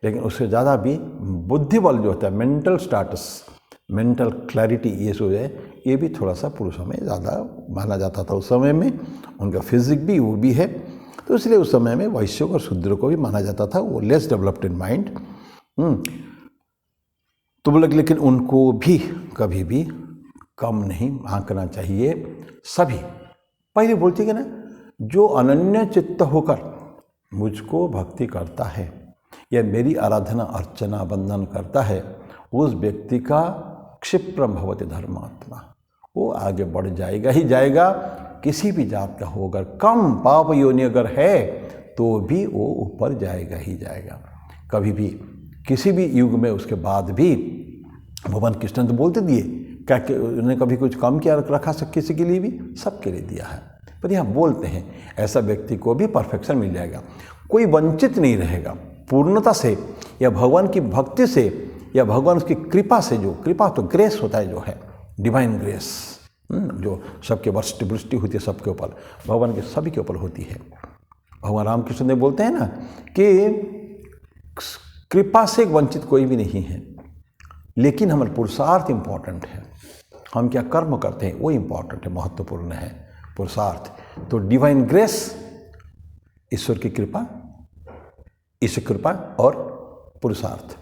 लेकिन उससे ज़्यादा भी बुद्धिबल जो होता है, मेंटल स्टेटस, मेंटल क्लैरिटी, ये सो है, ये भी थोड़ा सा पुरुषों में ज़्यादा माना जाता था उस समय में। उनका फिजिक भी वो भी है, तो इसलिए उस समय में वैश्यों और शूद्र को भी माना जाता था, वो लेस डेवलप्ड इन माइंड। तो बोले लेकिन उनको भी कभी भी कम नहीं आंकना चाहिए। सभी पहले बोलते कि ना, जो अनन्य चित्त होकर मुझको भक्ति करता है या मेरी आराधना अर्चना बंदन करता है, उस व्यक्ति का क्षिप्रम भवति धर्मात्मा, वो आगे बढ़ जाएगा ही जाएगा। किसी भी जात का हो, अगर कम पाप योनि अगर है तो भी वो ऊपर जाएगा ही जाएगा। कभी भी किसी भी युग में उसके बाद भी भगवान कृष्ण तो बोलते दिए, क्या उन्होंने कभी कुछ कम किया रखा किसी के लिए भी, सबके लिए दिया है। पर यहाँ बोलते हैं ऐसा व्यक्ति को भी परफेक्शन मिल जाएगा, कोई वंचित नहीं रहेगा पूर्णता से, या भगवान की भक्ति से, या भगवान उसकी कृपा से। जो कृपा तो ग्रेस होता है, जो है डिवाइन ग्रेस, जो सबके वृष्टि होती है सबके ऊपर, भगवान के सभी के ऊपर होती है। भगवान रामकृष्ण देव बोलते हैं ना कि कृपा से वंचित कोई भी नहीं है, लेकिन हमारा पुरुषार्थ इम्पॉर्टेंट है। हम क्या कर्म करते हैं वो इम्पॉर्टेंट है, महत्वपूर्ण है पुरुषार्थ। तो डिवाइन ग्रेस, ईश्वर की कृपा, ईश्वर कृपा और पुरुषार्थ,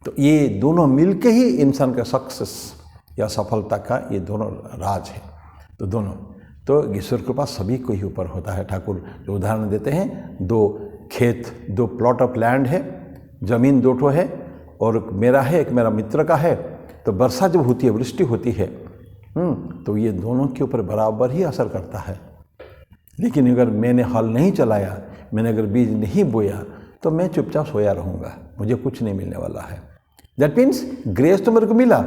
तो ये दोनों मिलके ही इंसान का सक्सेस या सफलता का ये दोनों राज है। तो दोनों, तो ईश्वर कृपा सभी को ही ऊपर होता है। ठाकुर जो उदाहरण देते हैं, 2 खेत, 2 प्लॉट ऑफ लैंड है, ज़मीन 2 ठो है, और मेरा है, एक मेरा मित्र का है। तो वर्षा जब होती है, वृष्टि होती है, तो ये दोनों के ऊपर बराबर ही असर करता है। लेकिन अगर मैंने हल नहीं चलाया, मैंने अगर बीज नहीं बोया, तो मैं चुपचाप सोया रहूँगा, मुझे कुछ नहीं मिलने वाला है। दैट मीन्स ग्रेस तो मेरे को मिला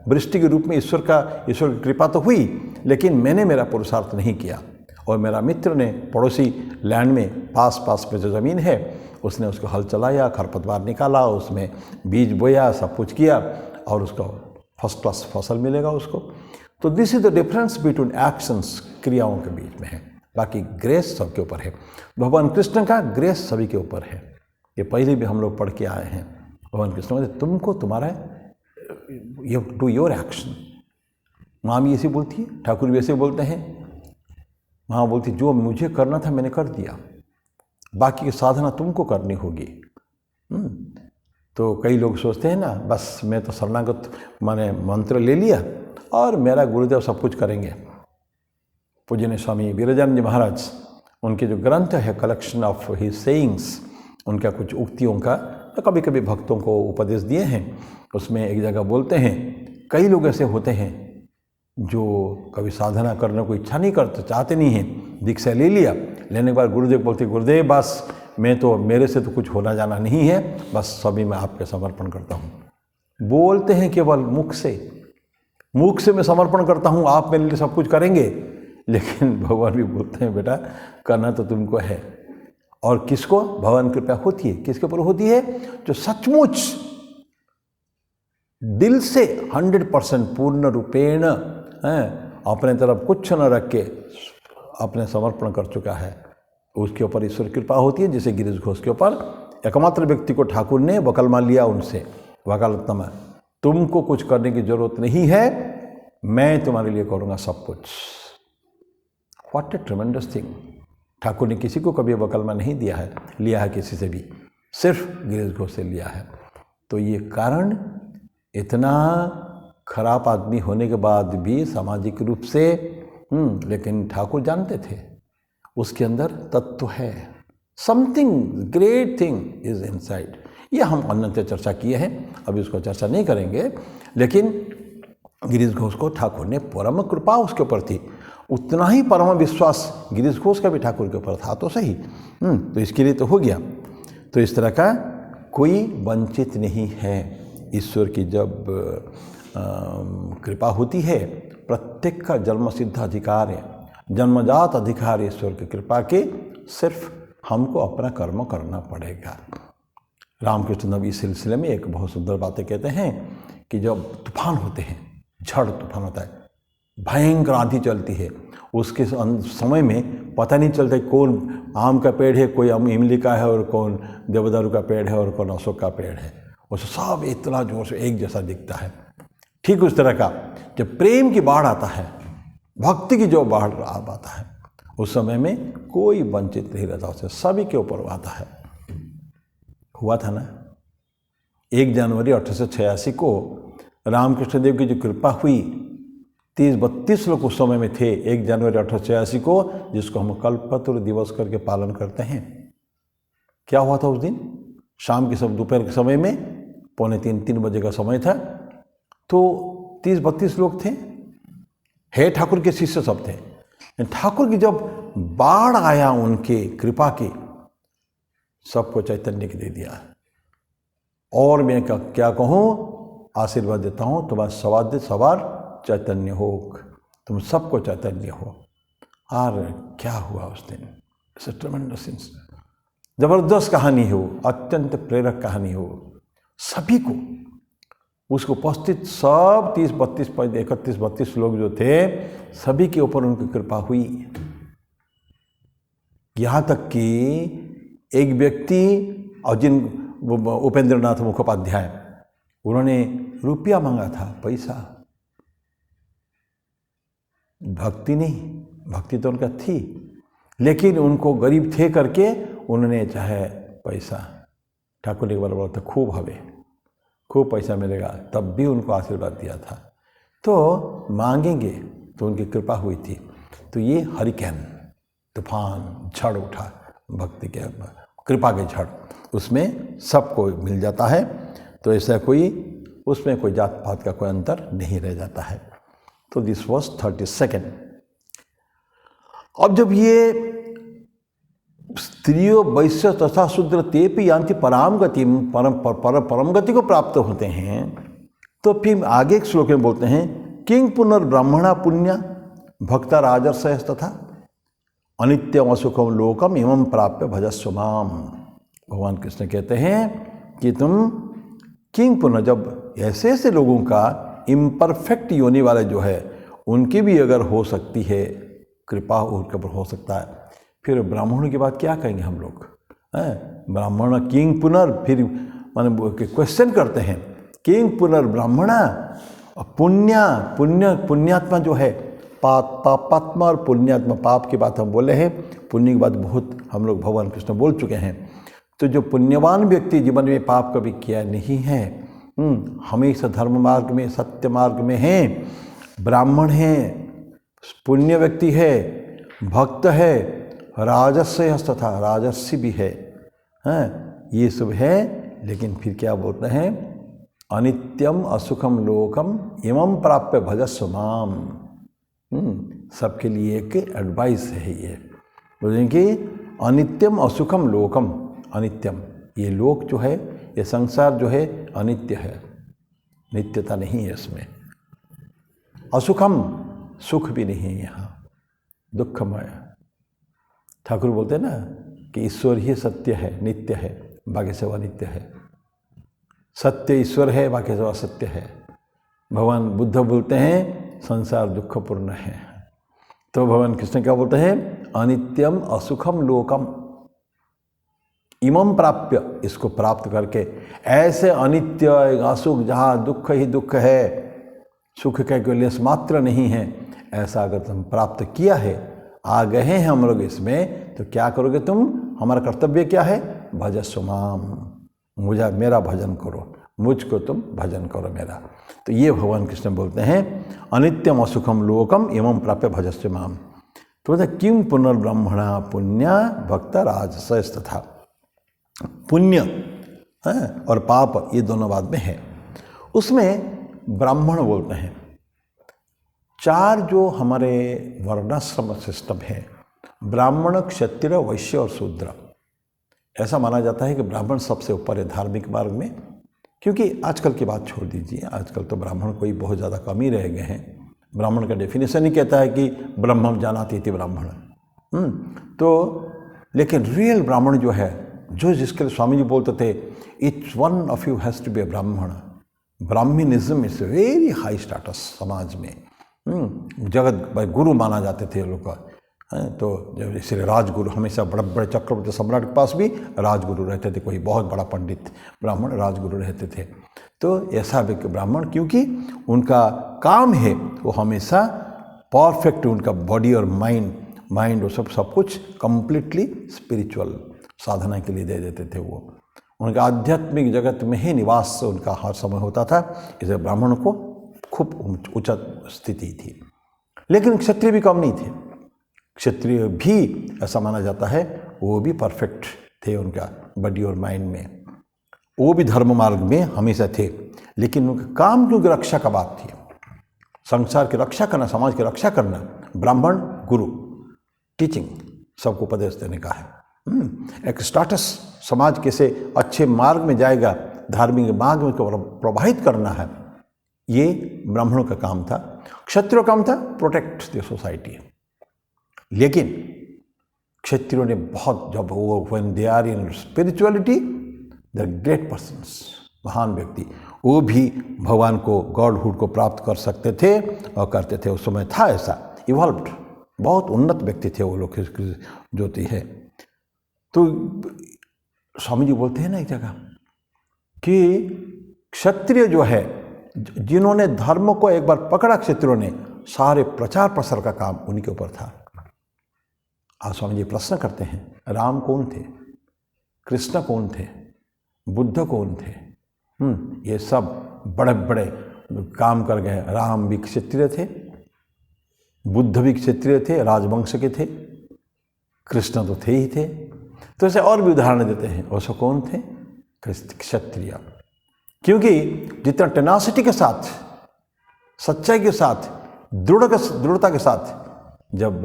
वृष्टि के रूप में, ईश्वर की कृपा तो हुई, लेकिन मैंने मेरा पुरुषार्थ नहीं किया। और मेरा मित्र ने पड़ोसी लैंड में पास में जो ज़मीन है, उसने उसको हल चलाया, खरपतवार निकाला, उसमें बीज बोया, सब कुछ किया, और उसको फर्स्ट क्लास फसल मिलेगा उसको। तो this is the difference between actions, क्रियाओं के बीच में है। बाकी ग्रेस सबके ऊपर है। भगवान कृष्ण का ग्रेस सभी के ऊपर है। ये पहले भी हम लोग पढ़ के आए हैं। भगवान कृष्ण कहते तुमको तुम्हारा यू डू योर एक्शन। माँ भी ऐसे बोलती है, ठाकुर भी ऐसे बोलते हैं। माँ बोलती जो मुझे करना था मैंने कर दिया, बाकी की साधना तुमको करनी होगी। तो कई लोग सोचते हैं ना, बस मैं तो शरणागत माने मंत्र ले लिया और मेरा गुरुदेव सब कुछ करेंगे। पूजनीय स्वामी वीराजानंद जी महाराज, उनके जो ग्रंथ है कलेक्शन ऑफ हिज सेइंग्स, उनका कुछ उक्तियों का कभी कभी भक्तों को उपदेश दिए हैं। उसमें एक जगह बोलते हैं, कई लोग ऐसे होते हैं जो कभी साधना करने को इच्छा नहीं करते, चाहते नहीं हैं, दीक्षा ले लिया, लेने के बाद गुरुदेव बोलते गुरुदेव बस मैं तो, मेरे से तो कुछ होना जाना नहीं है, बस सभी मैं आपके समर्पण करता हूँ। बोलते हैं केवल मुख से मैं समर्पण करता हूँ, आप मेरे लिए सब कुछ करेंगे, लेकिन भगवान भी बोलते हैं बेटा करना तो तुमको है। और किसको भगवान कृपा होती है, किसके ऊपर होती है? जो सचमुच दिल से 100% पूर्ण रूपेण अपने तरफ कुछ न रख के अपने समर्पण कर चुका है, उसके ऊपर ईश्वर कृपा होती है। जैसे गिरीश घोष के ऊपर एकमात्र व्यक्ति को ठाकुर ने वकलमा लिया उनसे, वकालतनामा, तुमको कुछ करने की जरूरत नहीं है, मैं तुम्हारे लिए करूँगा सब कुछ। What A ट्रेमेंडस thing. ठाकुर ने किसी को कभी वकलमा नहीं दिया है, लिया है किसी से भी, सिर्फ गिरीश घोष से लिया है। तो ये कारण, इतना खराब आदमी होने के बाद भी सामाजिक रूप से, लेकिन ठाकुर जानते थे उसके अंदर तत्व है, something great thing is inside. ये हम अन्यत्र चर्चा किए हैं, अभी उसको चर्चा नहीं करेंगे। लेकिन गिरीश घोष को ठाकुर ने परम कृपा उसके ऊपर थी, उतना ही परम विश्वास गिरीश घोष का भी ठाकुर के ऊपर था तो सही। तो इसके लिए तो हो गया। तो इस तरह का कोई वंचित नहीं है। ईश्वर की जब कृपा होती है, प्रत्येक का जन्मसिद्ध अधिकार है, जन्मजात अधिकार ईश्वर की कृपा के, सिर्फ हमको अपना कर्म करना पड़ेगा। रामकृष्ण नबी इस सिलसिले में एक बहुत सुंदर बातें कहते हैं कि जब तूफान होते हैं, झड़ तूफान होता है, भयंकर आंधी चलती है, उसके समय में पता नहीं चलता कौन आम का पेड़ है, कोई इमली का है, और कौन देवदारू का पेड़ है, और कौन अशोक का पेड़ है। वो सब इतना जोर से एक जैसा दिखता है। ठीक उस तरह का जब प्रेम की बाढ़ आता है, भक्ति की जो बाढ़ आता है, उस समय में कोई वंचित नहीं रहता, उससे सभी के ऊपर आता है। हुआ था ना 1 जनवरी 1886 को रामकृष्ण देव की जो कृपा हुई, 30-32 लोग उस समय में थे 1 जनवरी 1886 को, जिसको हम कल्पतरु दिवस करके पालन करते हैं। क्या हुआ था उस दिन? शाम के दोपहर के समय में 2:45-3 बजे का समय था। तो 30-32 लोग थे, हे ठाकुर के शिष्य सब थे। ठाकुर की जब बाढ़ आया उनके कृपा की, सबको चैतन्य की दे दिया। और मैं क्या कहूँ, आशीर्वाद देता हूँ, तुम्हारा सवार चैतन्य हो, तुम सबको चैतन्य हो। और क्या हुआ उस दिन? ट्रेमेंडस, जबरदस्त कहानी हो, अत्यंत प्रेरक कहानी हो। सभी को, उसको उपस्थित सब 31-32 लोग जो थे, सभी के ऊपर उनकी कृपा हुई। यहाँ तक कि एक व्यक्ति, और जिन उपेंद्र नाथ मुखोपाध्याय, उन्होंने रुपया मांगा था, पैसा। भक्ति नहीं, भक्ति तो उनका थी, लेकिन उनको गरीब थे करके उन्होंने चाहे पैसा। ठाकुर ने एक बार बोला था, खूब हवे, खूब पैसा मिलेगा, तब भी उनको आशीर्वाद दिया था। तो मांगेंगे तो उनकी कृपा हुई थी। तो ये हरिकेन, तूफान, झड़ उठा, भक्ति के कृपा के झड़, उसमें सबको मिल जाता है। तो ऐसा कोई, उसमें कोई जात पात का कोई अंतर नहीं रह जाता है। तो दिस वॉज 32nd। अब जब ये स्त्रियों वैश्य तथा शूद्र तेपि यान्ति पराम गति, परम गति को प्राप्त होते हैं, तो फिर आगे एक श्लोक में बोलते हैं, किंग पुनर्ब्राह्मणा पुण्य भक्ता राजर्षय तथा अनित्यम असुखम लोकम इमं प्राप्य भजस्व माम। भगवान कृष्ण कहते हैं कि तुम किंग पुनः, जब ऐसे ऐसे लोगों का इम्परफेक्ट योनि वाले जो है, उनकी भी अगर हो सकती है कृपा, उनके ऊपर हो सकता है, फिर ब्राह्मणों की बात क्या कहेंगे हम लोग? ब्राह्मण किंग पुनर्, फिर माने क्वेश्चन करते हैं, किंग पुनर्ब्राह्मणा, पुण्यात्मा जो है, पापात्मा और पुण्यात्मा, पाप की बात हम बोले हैं, पुण्य की बात बहुत हम लोग भगवान कृष्ण बोल चुके हैं। तो जो पुण्यवान व्यक्ति जीवन में पाप कभी किया नहीं है, हमेशा धर्म मार्ग में, सत्य मार्ग में हैं, ब्राह्मण हैं, पुण्य व्यक्ति है, भक्त है, राजस्य तथा राजर्षि भी है, ये सब है। लेकिन फिर क्या बोलते हैं, अनित्यम असुखम लोकम इमं प्राप्य भजस्व माम। सबके लिए एक एडवाइस है ये, बोलेंगे अनित्यम असुखम लोकम। अनित्यम, ये लोक जो है, ये संसार जो है, अनित्य है, नित्यता नहीं है इसमें। असुखम, सुख भी नहीं है यहाँ, दुखमय। ठाकुर बोलते हैं ना कि ईश्वर ही सत्य है, नित्य है, बाकी सब अनित्य है। सत्य ईश्वर है, बाकी सब असत्य है। भगवान बुद्ध बोलते हैं संसार दुखपूर्ण है। तो भगवान कृष्ण क्या बोलते हैं, अनित्यम असुखम लोकम इमं प्राप्य, इसको प्राप्त करके, ऐसे अनित्य असुख जहाँ दुख ही दुख है, सुख का कोई लेस मात्र नहीं है, ऐसा अगर तुम प्राप्त किया है, आ गए हैं हम लोग इसमें, तो क्या करोगे तुम? हमारा कर्तव्य क्या है? भजस्व माम, मुझे मेरा भजन करो, मुझको तुम भजन करो मेरा। तो ये भगवान कृष्ण बोलते हैं अनित्यम असुखम लोकम एवं प्राप्य भजस्व माम। तो बोलते किम पुनर्ब्रह्मणा पुण्य भक्त राजस तथा। पुण्य और पाप ये दोनों बाद में है। उसमें ब्राह्मण बोलते हैं, चार जो हमारे वर्णाश्रम सिस्टम है, ब्राह्मण, क्षत्रिय, वैश्य और शूद्र। ऐसा माना जाता है कि ब्राह्मण सबसे ऊपर है धार्मिक मार्ग में, क्योंकि आजकल की बात छोड़ दीजिए, आजकल तो ब्राह्मण कोई बहुत ज़्यादा कम ही रह गए हैं। ब्राह्मण का डेफिनेशन ही कहता है कि ब्रह्मम जानाति इति ब्राह्मण। तो लेकिन रियल ब्राह्मण जो है, जो जिसके लिए स्वामी जी बोलते थे each one of you has to be a Brahmin. Brahminism is a very high status समाज में। जगत भाई गुरु माना जाते थे लोग का। तो जब इसलिए राजगुरु, हमेशा बड़े बड़े चक्रवर्ती सम्राट के पास भी राजगुरु रहते थे, कोई बहुत बड़ा पंडित ब्राह्मण राजगुरु रहते थे। तो ऐसा ब्राह्मण, क्योंकि उनका काम है वो हमेशा परफेक्ट, उनका बॉडी और माइंड वो सब कुछ कंप्लीटली स्पिरिचुअल साधना के लिए दे देते थे। वो उनका आध्यात्मिक जगत में ही निवास उनका हर समय होता था, इसलिए ब्राह्मण को खूब उच्च स्थिति थी। लेकिन क्षत्रिय भी कम नहीं थे। क्षत्रिय भी ऐसा माना जाता है वो भी परफेक्ट थे उनका बॉडी और माइंड में, वो भी धर्म मार्ग में हमेशा थे। लेकिन उनका काम क्योंकि रक्षा का बात थी, संसार की रक्षा करना, समाज की रक्षा करना। ब्राह्मण गुरु टीचिंग, सबको उपदेश देने का है। एक स्टेटस, समाज कैसे अच्छे मार्ग में जाएगा, धार्मिक मार्ग में को प्रवाहित करना है, ये ब्राह्मणों का काम था। क्षत्रियों का काम था प्रोटेक्ट द सोसाइटी। लेकिन क्षत्रियों ने बहुत, जब वो when they are in spirituality, the great persons, महान व्यक्ति, वो भी भगवान को, गॉडहुड को प्राप्त कर सकते थे और करते थे। उस समय था ऐसा, इवॉल्व्ड, बहुत उन्नत व्यक्ति थे वो लोग जो है। तो स्वामी जी बोलते हैं ना एक जगह कि क्षत्रिय जो है, जिन्होंने धर्म को एक बार पकड़ा, क्षत्रियों ने, सारे प्रचार प्रसार का काम उन्हीं के ऊपर था। आज स्वामी जी प्रश्न करते हैं, राम कौन थे, कृष्ण कौन थे, बुद्ध कौन थे? ये सब बड़े बड़े काम कर गए। राम भी क्षत्रिय थे, बुद्ध भी क्षत्रिय थे, राजवंश के थे, कृष्ण तो थे ही थे। तो ऐसे और भी उदाहरण देते हैं। और सब कौन थे? क्षत्रिय। क्योंकि जितना टेनासिटी के साथ, सच्चाई के साथ, दृढ़ता के साथ जब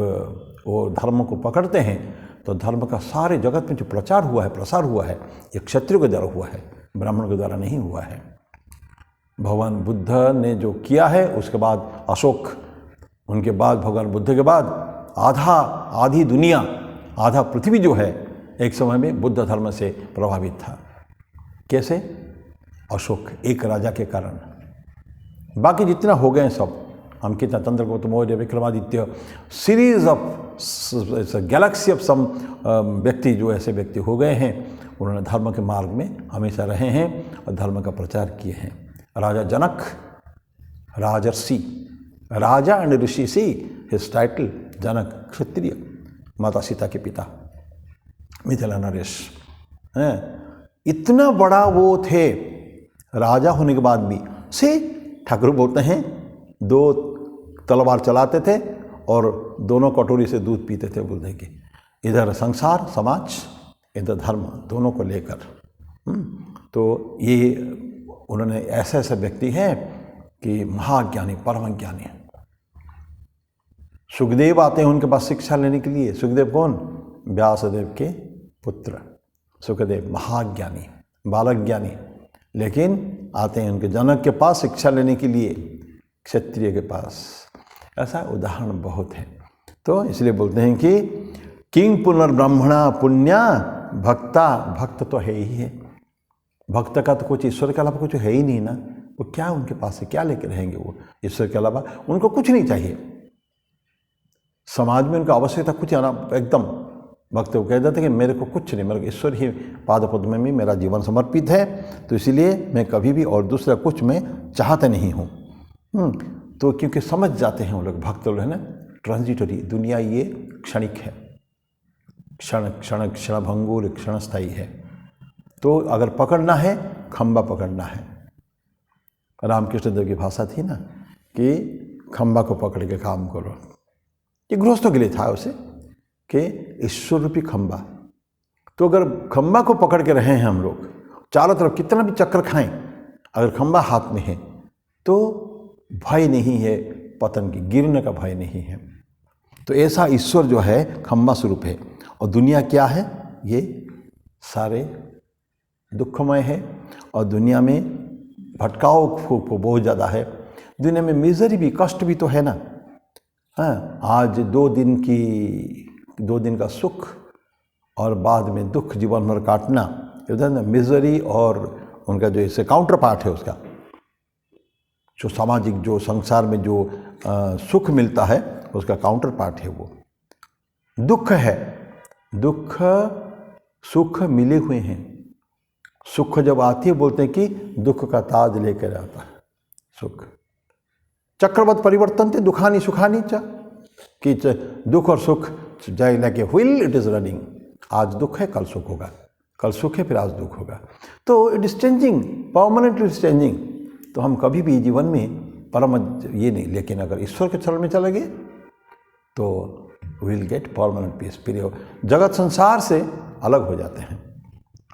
वो धर्म को पकड़ते हैं, तो धर्म का सारे जगत में जो प्रचार हुआ है, प्रसार हुआ है, ये क्षत्रिय के द्वारा हुआ है, ब्राह्मण के द्वारा नहीं हुआ है। भगवान बुद्ध ने जो किया है, उसके बाद अशोक, उनके बाद भगवान बुद्ध के बाद आधी दुनिया, आधा पृथ्वी जो है, एक समय में बुद्ध धर्म से प्रभावित था। कैसे? अशोक, एक राजा के कारण। बाकी जितना हो गए सब, Ankit, Chandragupta Maurya, Vikramaditya, series of galaxy of some व्यक्ति, जो ऐसे व्यक्ति हो गए हैं, उन्होंने धर्म के मार्ग में हमेशा रहे हैं और धर्म का प्रचार किए हैं। राजा Janak, rajarshi, raja and rishi, see his title Janak, Kshatriya, माता सीता के पिता, मिथिला नरेश हैं। इतना बड़ा वो थे, राजा होने के बाद भी से ठाकुर बोलते हैं 2 तलवार चलाते थे और दोनों कटोरी से दूध पीते थे। बोलते कि इधर संसार समाज, इधर धर्म, दोनों को लेकर। तो ये उन्होंने ऐसे ऐसे व्यक्ति हैं कि महाज्ञानी, परम ज्ञानी। सुखदेव आते हैं उनके पास शिक्षा लेने के लिए। सुखदेव कौन? व्यासदेव के पुत्र सुखदेव, महाज्ञानी, बालक ज्ञानी, लेकिन आते हैं उनके जनक के पास शिक्षा लेने के लिए, क्षत्रिय के पास। ऐसा उदाहरण बहुत है। तो इसलिए बोलते हैं कि किंग पुनर्ब्रह्मणा पुण्या भक्ता, भक्त तो है ही है। भक्त का तो कुछ ईश्वर के अलावा कुछ है ही नहीं ना। वो क्या उनके पास है, क्या लेकर रहेंगे वो ईश्वर के अलावा? उनको कुछ नहीं चाहिए। समाज में उनका आवश्यकता कुछ आना, एकदम भक्त वो कह देते कि मेरे को कुछ नहीं, मेरे ईश्वर ही पाद पद्म में मेरा जीवन समर्पित है, तो इसीलिए मैं कभी भी और दूसरा कुछ मैं चाहता नहीं हूँ। तो क्योंकि समझ जाते हैं वो लोग, भक्त लोग है ना, ट्रांजिटरी, दुनिया ये क्षणिक है, क्षण भंगुर, क्षणस्थायी है। तो अगर पकड़ना है, खंबा पकड़ना है। रामकृष्ण देव की भाषा थी ना कि खंबा को पकड़ के काम करो। ये गृहस्थों के लिए था उसे कि ईश्वर रूपी खंबा। तो अगर खंबा को पकड़ के रहे हैं हम लोग, चारों तरफ कितना भी चक्कर खाएं, अगर खंबा हाथ में है तो भय नहीं है पतन की, गिरने का भय नहीं है। तो ऐसा ईश्वर जो है खंबा स्वरूप है। और दुनिया क्या है? ये सारे दुखमय है और दुनिया में भटकाव बहुत ज़्यादा है। दुनिया में मिजरी भी, कष्ट भी तो है ना। हाँ, आज 2 दिन का सुख और बाद में दुख जीवन भर काटना, उधर ना मिजरी और उनका जो इससे काउंटर पार्ट है उसका, जो सामाजिक, जो संसार में जो सुख मिलता है उसका काउंटर पार्ट है वो दुख है। दुख सुख मिले हुए हैं। सुख जब आती है बोलते हैं कि दुख का ताज लेकर आता है सुख। चक्रवत परिवर्तन थे दुखानी सुखानी च, कि दुख और सुख जाए लेके व्हील इट इज़ रनिंग। आज दुख है, कल सुख होगा, कल सुख है, फिर आज दुख होगा। तो it is changing, permanently it is changing. तो हम कभी भी जीवन में परम ये नहीं, लेकिन अगर ईश्वर के चरण में चले गए तो विल गेट परमानेंट पीस। फिर जगत संसार से अलग हो जाते हैं।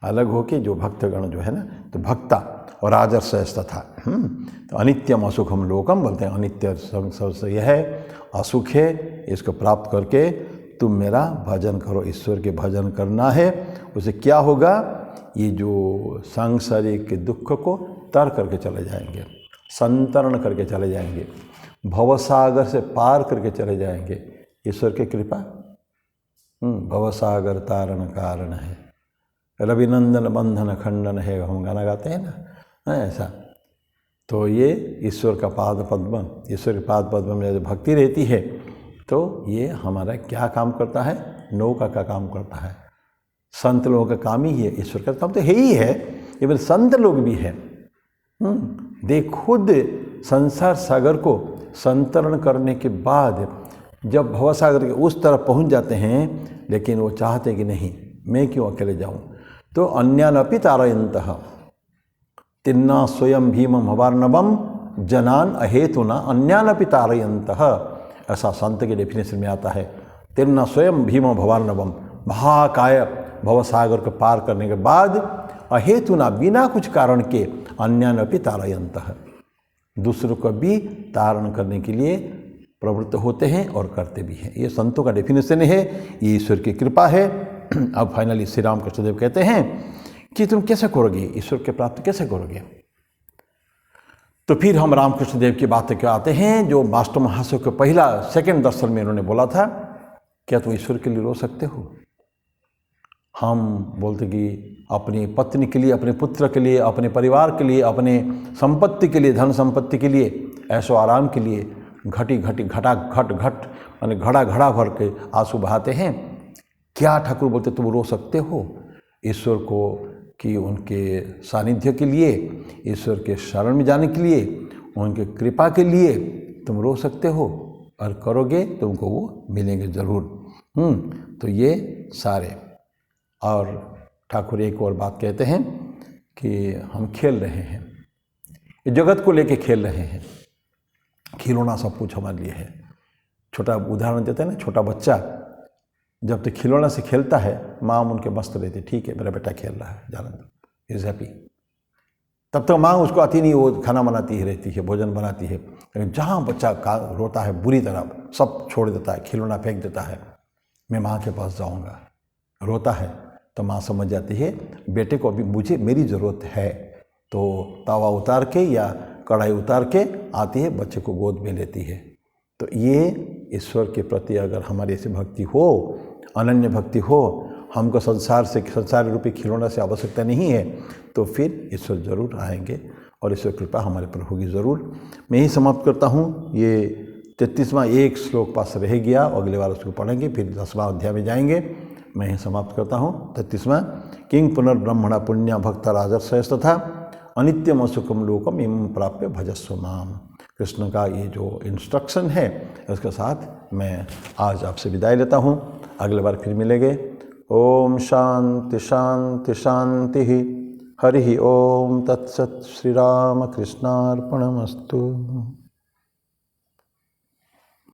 अलग होके जो भक्तगण जो है ना, तो भक्ता और राजर्षयस्थ था। तो अनित्यम असुखम लोकम बोलते हैं। अनित्य सबसे यह है, असुख है, इसको प्राप्त करके तुम मेरा भजन करो। ईश्वर के भजन करना है। उसे क्या होगा? ये जो सांसारिक दुख को तर करके चले जाएंगे, संतरण करके चले जाएंगे, भवसागर से पार करके चले जाएंगे। ईश्वर की कृपा भवसागर तारण कारण है, रविनंदन बंधन खंडन है, हम गाना गाते हैं ना ऐसा। तो ये ईश्वर का पाद पद्म, ईश्वर के पाद पद्म में जो भक्ति रहती है तो ये हमारा क्या काम करता है? नौका का काम करता है। संत लोगों का काम ही है, ईश्वर का काम तो है ही है, इवन संत लोग भी हैं। दे खुद संसार सागर को संतरण करने के बाद जब भवसागर के उस तरफ पहुंच जाते हैं, लेकिन वो चाहते कि नहीं, मैं क्यों अकेले जाऊं। तो अन्यानपि तारयन्तः तिन्ना स्वयं भीमं भवार्णवम जनान अहेतुना अन्यानपि तारयन्तः। ऐसा संत के डेफिनेशन में आता है। तिन्ना स्वयं भीमं भवार्णवम, महाकाय भवसागर को पार करने के बाद अहेतुना, बिना कुछ कारण के, अन्यानपि तारयन्तः, दूसरों को भी तारण करने के लिए प्रवृत्त होते हैं और करते भी हैं। ये संतों का डेफिनेशन है, ये ईश्वर की कृपा है। अब फाइनली श्री राम कृष्णदेव कहते हैं कि तुम कैसे करोगे, ईश्वर के प्राप्त कैसे करोगे। तो फिर हम रामकृष्ण देव की बात के आते हैं, जो मास्टर महाशय को पहला सेकंड दर्शन में उन्होंने बोला था, क्या तुम ईश्वर के लिए रो सकते हो? हम बोलते कि अपनी पत्नी के लिए, अपने पुत्र के लिए, अपने परिवार के लिए, अपने संपत्ति के लिए, धन संपत्ति के लिए, ऐशो आराम के लिए घटी घटी घटा घट घट यानी घड़ा घड़ा भर के आंसू बहाते हैं। क्या ठाकुर बोलते तुम रो सकते हो ईश्वर को, कि उनके सानिध्य के लिए, ईश्वर के शरण में जाने के लिए, उनके कृपा के लिए तुम रो सकते हो, और करोगे तुमको वो मिलेंगे ज़रूर। तो ये सारे। और ठाकुर एक और बात कहते हैं कि हम खेल रहे हैं, ये जगत को लेके खेल रहे हैं, खिलौना सब कुछ हमारे लिए है। छोटा उदाहरण देते हैं ना, छोटा बच्चा जब तक खिलौना से खेलता है, माँ उनके मस्त रहती, ठीक है मेरा बेटा खेल रहा है, जाने दो, इज हैप्पी। तब तक माँ उसको आती नहीं, वो खाना बनाती ही रहती है, भोजन बनाती है। लेकिन जहाँ बच्चा रोता है बुरी तरह, सब छोड़ देता है, खिलौना फेंक देता है, मैं माँ के पास जाऊँगा, रोता है, तो माँ समझ जाती है बेटे को अभी मेरी ज़रूरत है। तो तवा उतार के या कढ़ाई उतार के आती है, बच्चे को गोद में लेती है। तो ये ईश्वर के प्रति अगर हमारी ऐसी भक्ति हो, अनन्य भक्ति हो, हमको संसार रूपी खिलौना से आवश्यकता नहीं है, तो फिर ईश्वर जरूर आएंगे और ईश्वर कृपा हमारे पर होगी ज़रूर। मैं ही समाप्त करता हूँ। ये 33वां एक श्लोक पास रह गया, अगले बार उसको पढ़ेंगे, फिर 10वां अध्याय में जाएंगे। मैं ही समाप्त करता हूँ। 33वां किंग पुनर्ब्रह्मणा पुण्य भक्त राजर्षयस्तथा अनित्यम असुखम लोकम इमं प्राप्य भजस्व माम। कृष्ण का ये जो इंस्ट्रक्शन है उसके साथ मैं आज आपसे विदाई लेता हूँ। अगले बार फिर मिलेंगे। ओम शांति शांति शांति। हरि ओम तत्सत। श्री राम कृष्णार्पणमस्तु।